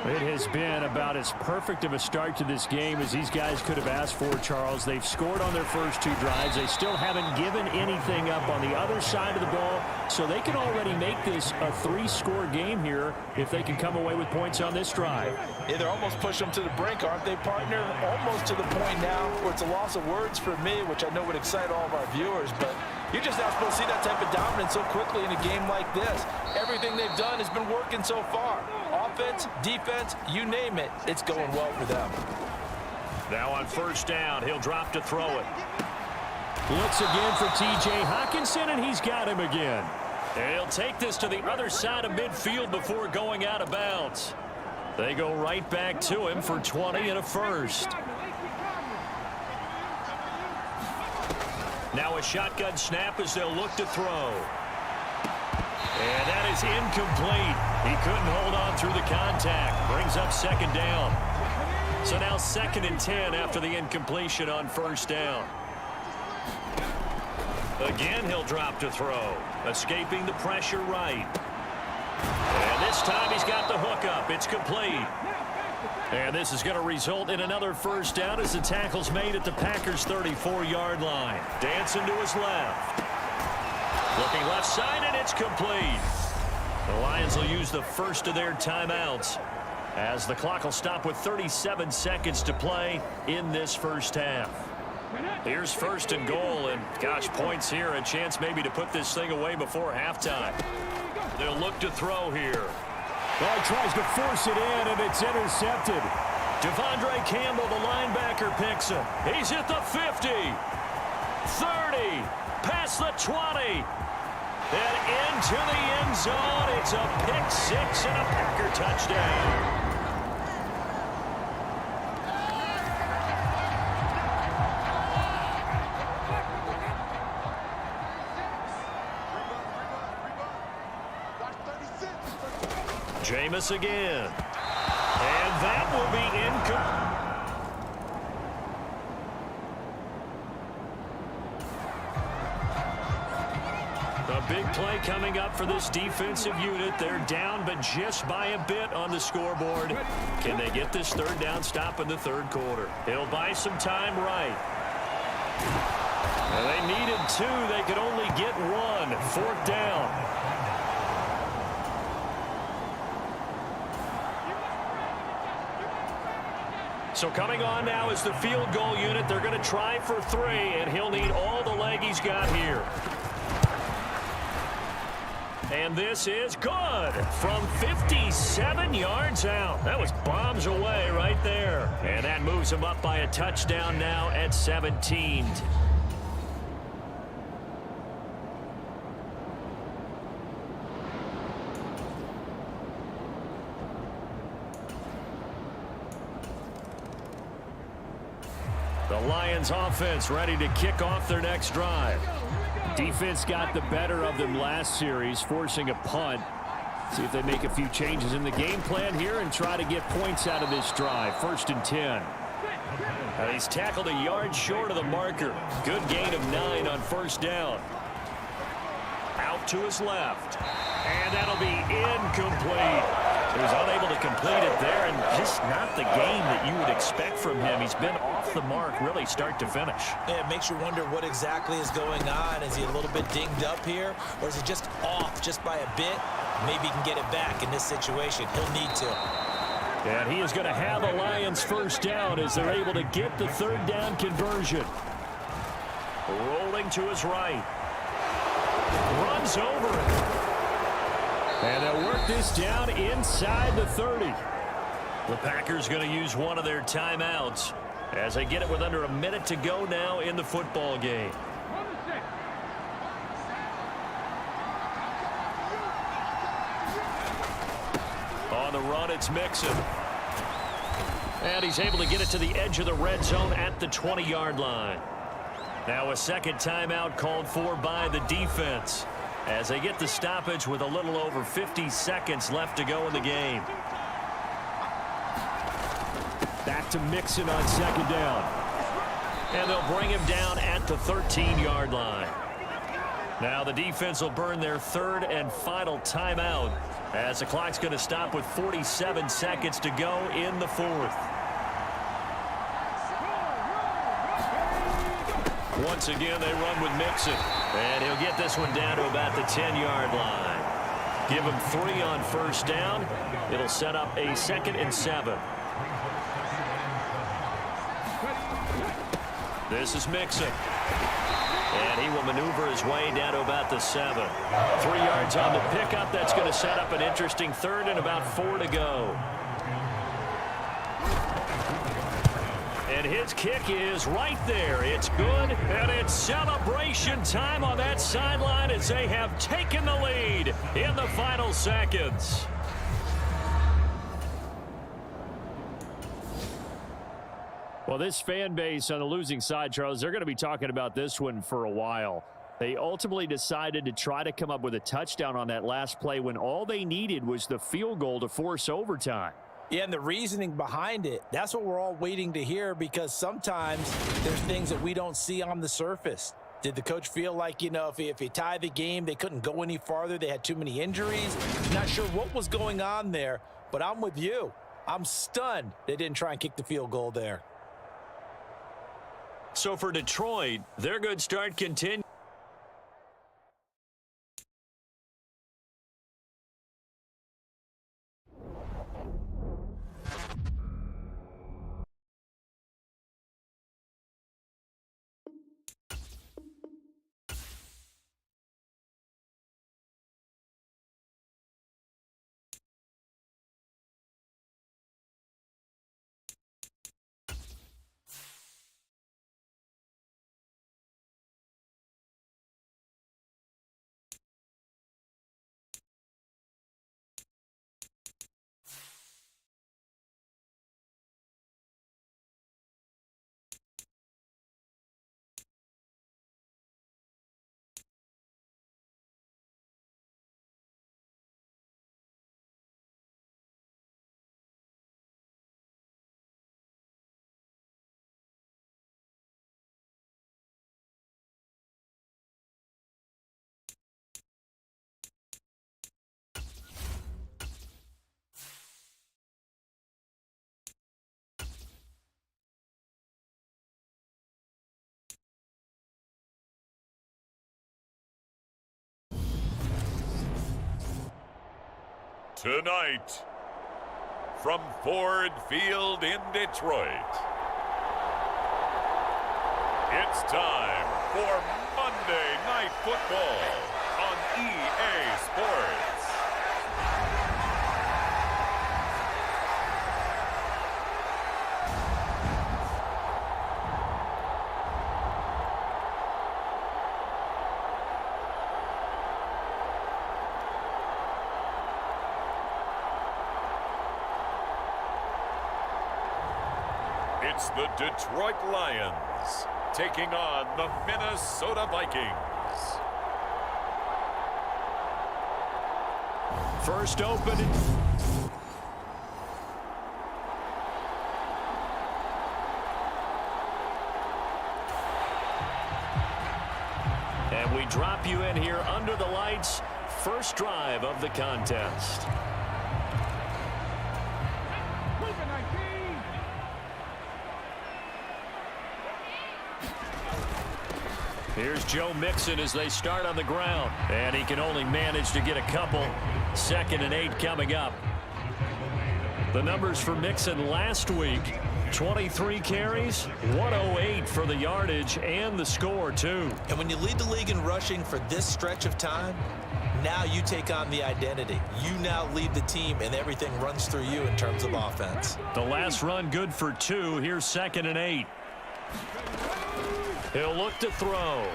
[SPEAKER 3] It has been about as perfect of a start to this game as these guys could have asked for, Charles. They've scored on their first 2 drives. They still haven't given anything up on the other side of the ball, so they can already make this a 3-score game here if they can come away with points on this drive.
[SPEAKER 5] Yeah, they're almost pushing them to the brink, aren't they, partner? Almost to the point now where it's a loss of words for me, which I know would excite all of our viewers, but you're just not supposed to see that type of dominance so quickly in a game like this. Everything they've done has been working so far. Offense, defense, you name it, it's going well for them.
[SPEAKER 3] Now on first down, he'll drop to throw it. Looks again for T.J. Hockenson, and he's got him again. And he'll take this to the other side of midfield before going out of bounds. They go right back to him for 20 and a first. Now a shotgun snap as they'll look to throw. And that is incomplete. He couldn't hold on through the contact. Brings up 2nd down. So now 2nd and 10 after the incompletion on first down. Again, he'll drop to throw. Escaping the pressure right. And this time he's got the hook up. It's complete. And this is going to result in another first down as the tackle's made at the Packers' 34-yard line. Dancing to his left. Looking left side, and it's complete. The Lions will use the first of their timeouts as the clock will stop with 37 seconds to play in this first half. Here's 1st and goal, and gosh, points here. A chance maybe to put this thing away before halftime. They'll look to throw here. Well, he tries to force it in, and it's intercepted. Devondre Campbell, the linebacker, picks him. He's at the 50, 30, past the 20, and into the end zone. It's a pick-6 and a Packer touchdown. Jameis again. And that will be incomplete. A big play coming up for this defensive unit. They're down, but just by a bit on the scoreboard. Can they get this 3rd down stop in the 3rd quarter? It'll buy some time right. And they needed 2. They could only get 1. 4th down. So coming on now is the field goal unit. They're going to try for 3, and he'll need all the leg he's got here. And this is good from 57 yards out. That was bombs away right there. And that moves him up by a touchdown now at 17. The Lions offense ready to kick off their next drive. Defense got the better of them last series, forcing a punt. See if they make a few changes in the game plan here and try to get points out of this drive. 1st and 10. He's tackled a yard short of the marker. Good gain of 9 on 1st down. Out to his left. And that'll be incomplete. He was unable to complete it there, and just not the game that you would expect from him. He's been off the mark really start to finish.
[SPEAKER 4] Yeah, it makes you wonder what exactly is going on. Is he a little bit dinged up here, or is he just off just by a bit? Maybe he can get it back in this situation. He'll need to.
[SPEAKER 3] And he is going to have a Lions 1st down as they're able to get the 3rd down conversion. Rolling to his right. Runs over it. And they'll work this down inside the 30. The Packers going to use one of their timeouts as they get it with under a minute to go now in the football game. On the run, it's Mixon. And he's able to get it to the edge of the red zone at the 20-yard line. Now a second timeout called for by the defense as they get the stoppage with a little over 50 seconds left to go in the game. Back to Mixon on 2nd down. And they'll bring him down at the 13-yard line. Now the defense will burn their 3rd and final timeout as the clock's going to stop with 47 seconds to go in the 4th. Once again, they run with Mixon. And he'll get this one down to about the 10-yard line. Give him 3 on 1st down. It'll set up a 2nd and 7. This is Mixon. And he will maneuver his way down to about the 7. 3 yards on the pickup. That's going to set up an interesting 3rd and about 4 to go. And his kick is right there. It's good, and it's celebration time on that sideline as they have taken the lead in the final seconds. Well, this fan base on the losing side, Charles, they're going to be talking about this one for a while. They ultimately decided to try to come up with a touchdown on that last play when all they needed was the field goal to force overtime.
[SPEAKER 5] Yeah, and the reasoning behind it, that's what we're all waiting to hear, because sometimes there's things that we don't see on the surface. Did the coach feel like, if he tied the game, they couldn't go any farther, they had too many injuries? Not sure what was going on there, but I'm with you. I'm stunned they didn't try and kick the field goal there.
[SPEAKER 3] So for Detroit, their good start continues.
[SPEAKER 2] Tonight, from Ford Field in Detroit, it's time for Monday Night Football on EA Sports. It's the Detroit Lions taking on the Minnesota Vikings.
[SPEAKER 3] First open. And we drop you in here under the lights. First drive of the contest. Here's Joe Mixon as they start on the ground. And he can only manage to get a couple. 2nd and 8 coming up. The numbers for Mixon last week. 23 carries, 108 for the yardage and the score, too.
[SPEAKER 4] And when you lead the league in rushing for this stretch of time, now you take on the identity. You now lead the team, and everything runs through you in terms of offense.
[SPEAKER 3] The last run good for 2. Here's 2nd and 8. He'll look to throw.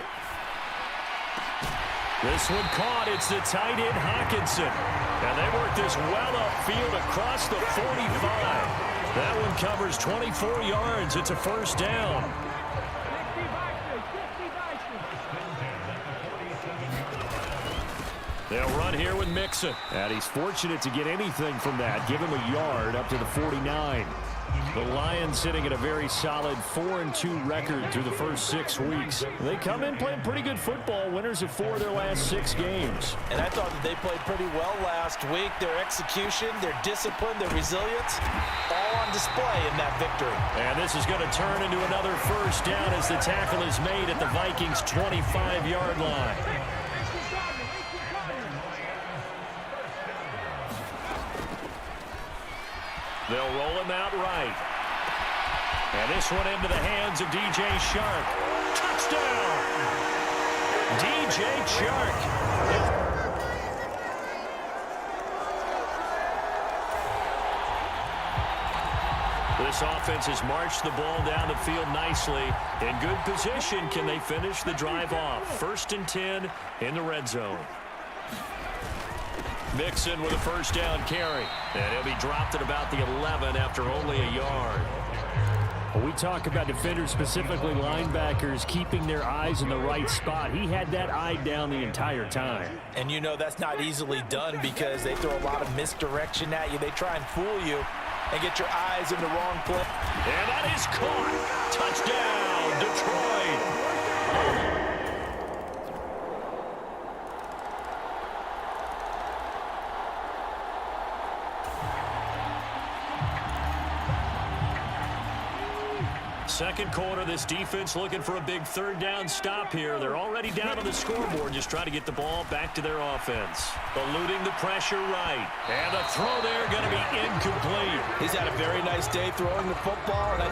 [SPEAKER 3] This one caught. It's the tight end, Hawkinson. And they work this well upfield across the 45. That one covers 24 yards. It's a first down. They'll run here with Mixon. And he's fortunate to get anything from that. Give him a yard up to the 49. The Lions sitting at a very solid 4-2 record through the first 6 weeks. They come in playing pretty good football, winners of 4 of their last 6 games.
[SPEAKER 4] And I thought that they played pretty well last week. Their execution, their discipline, their resilience, all on display in that victory.
[SPEAKER 3] And this is going to turn into another first down as the tackle is made at the Vikings' 25-yard line. They'll roll him out right. And this one into the hands of DJ Shark. Touchdown! DJ Shark. This offense has marched the ball down the field nicely. In good position, can they finish the drive off? 1st and 10 in the red zone. Mixon with a first down carry. And he'll be dropped at about the 11 after only a yard. We talk about defenders, specifically linebackers, keeping their eyes in the right spot. He had that eye down the entire time.
[SPEAKER 4] And you know that's not easily done because they throw a lot of misdirection at you. They try and fool you and get your eyes in the wrong place.
[SPEAKER 3] And that is caught. Touchdown, Detroit. Second quarter, this defense looking for a big 3rd down stop here. They're already down on the scoreboard, just trying to get the ball back to their offense. Eluding the pressure right. And the throw there going to be incomplete.
[SPEAKER 4] He's had a very nice day throwing the football. And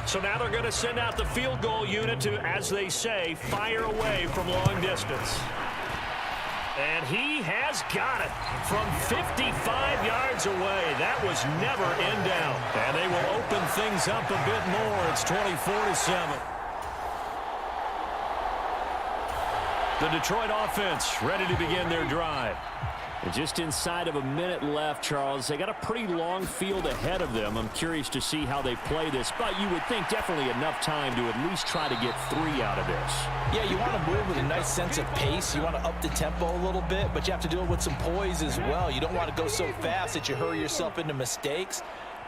[SPEAKER 3] so now they're going to send out the field goal unit to, as they say, fire away from long distance. And he has got it from 55 yards away. That was never in doubt. And they will open things up a bit more. It's 24-7. The Detroit offense ready to begin their drive. And just inside of a minute left, Charles. They got a pretty long field ahead of them. I'm curious to see how they play this, but you would think definitely enough time to at least try to get 3 out of this.
[SPEAKER 4] Yeah, you want to move with a nice sense of pace. You want to up the tempo a little bit, but you have to do it with some poise as well. You don't want to go so fast that you hurry yourself into mistakes.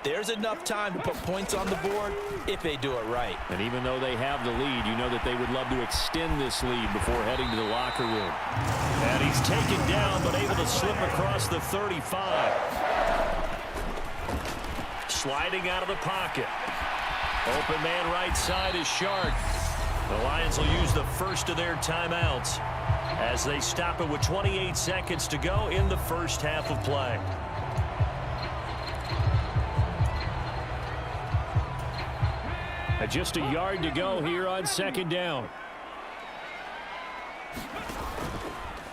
[SPEAKER 4] There's enough time to put points on the board if they do it right. And even though they have the lead, you know that they would love to extend this lead before heading to the locker room.
[SPEAKER 3] And he's taken down, but able to slip across the 35. Sliding out of the pocket. Open man right side is Shark. The Lions will use the first of their timeouts. as they stop it with 28 seconds to go in the first half of play. Just a yard to go here on second down.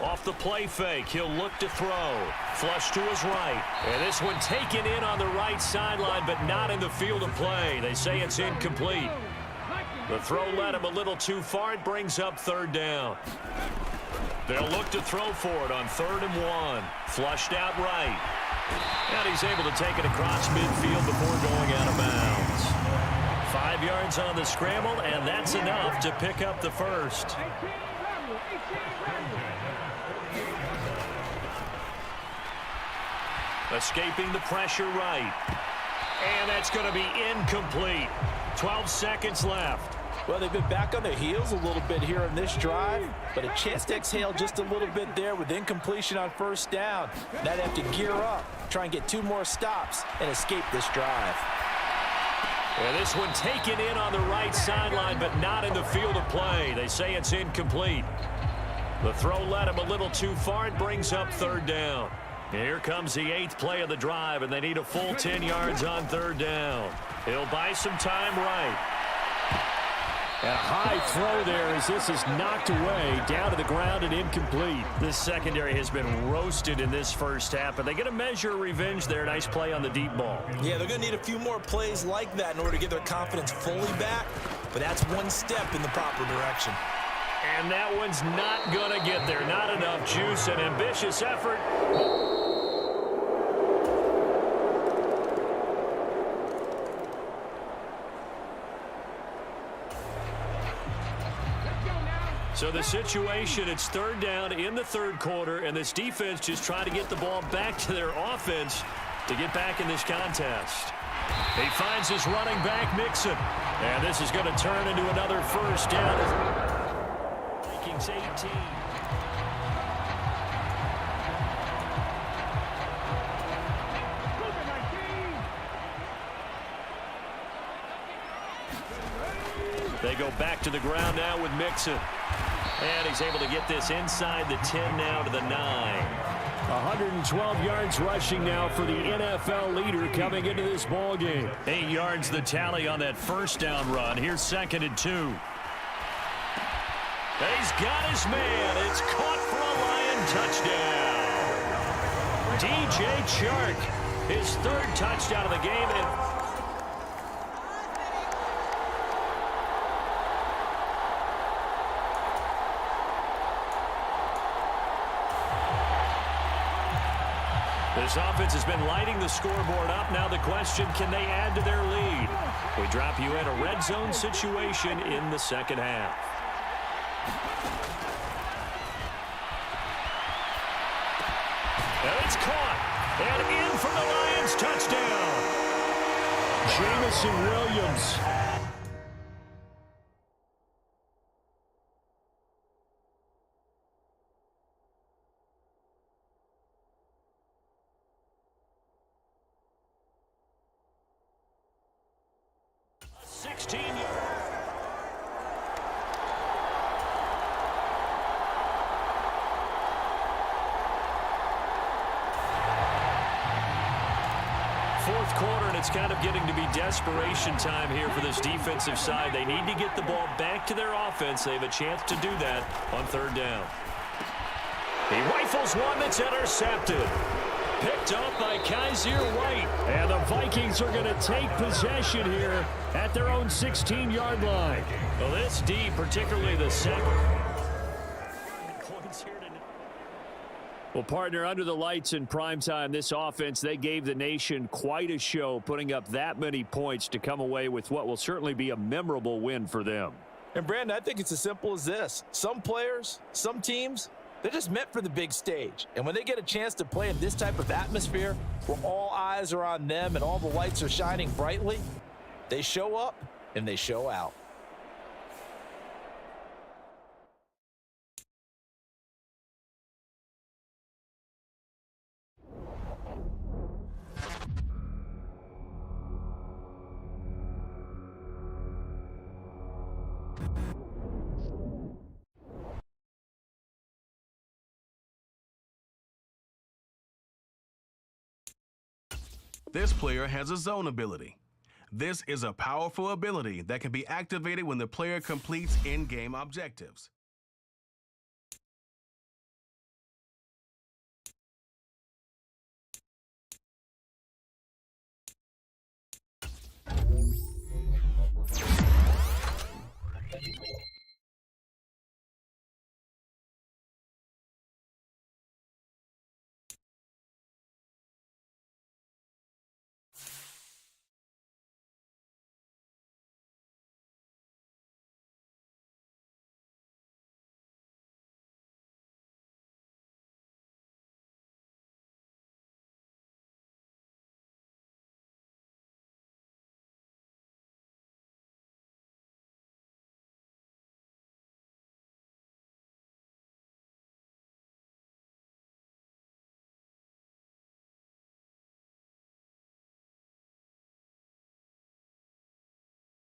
[SPEAKER 3] Off the play fake, he'll look to throw. Flush to his right. And this one taken in on the right sideline, but not in the field of play. They say it's incomplete. The throw led him a little too far. It brings up third down. They'll look to throw for it on 3rd and 1. Flushed out right. And he's able to take it across midfield before going out of bounds. 5 yards on the scramble, and that's enough to pick up the first. Escaping the pressure right. And that's going to be incomplete. 12 seconds left.
[SPEAKER 5] Well, they've been back on their heels a little bit here on this drive, but a chance to exhale just a little bit there with incompletion on first down. Now they have to gear up, try and get 2 more stops, and escape this drive.
[SPEAKER 3] And this one taken in on the right sideline, but not in the field of play. They say it's incomplete. The throw led him a little too far. It brings up 3rd down. Here comes the 8th play of the drive, and they need a full 10 yards on 3rd down. He'll buy some time right. And a high throw there as this is knocked away, down to the ground and incomplete. This secondary has been roasted in this first half, but they get a measure of revenge there. Nice play on the deep ball.
[SPEAKER 4] Yeah, they're going to need a few more plays like that in order to get their confidence fully back, but that's one step in the proper direction.
[SPEAKER 3] And that one's not going to get there. Not enough juice. An ambitious effort. So the situation, it's 3rd down in the 3rd quarter, and this defense just trying to get the ball back to their offense to get back in this contest. He finds his running back, Mixon. And this is going to turn into another first down. Vikings 18. They go back to the ground now with Mixon. And he's able to get this inside the 10 now to the 9. 112 yards rushing now for the NFL leader coming into this ball game. 8 yards the tally on that first down run. Here's 2nd and 2. He's got his man. It's caught for a Lion touchdown. DJ Chark, his 3rd touchdown of the game. This offense has been lighting the scoreboard up. Now the question, can they add to their lead? We drop you in a red zone situation in the second half. And it's caught. And in for the Lions touchdown. Jamison Williams. Fourth quarter, and it's kind of getting to be desperation time here for this defensive side. They need to get the ball back to their offense. They have a chance to do that on 3rd down. He rifles one that's intercepted. Picked up by Kaiser White. And the Vikings are going to take possession here at their own 16-yard line. Well, this D, particularly the second. Well, partner, under the lights in primetime, this offense, they gave the nation quite a show, putting up that many points to come away with what will certainly be a memorable win for them.
[SPEAKER 5] And, Brandon, I think it's as simple as this. Some players, some teams, they're just meant for the big stage. And when they get a chance to play in this type of atmosphere where all eyes are on them and all the lights are shining brightly, they show up and they show out.
[SPEAKER 8] This player has a zone ability. This is a powerful ability that can be activated when the player completes in-game objectives.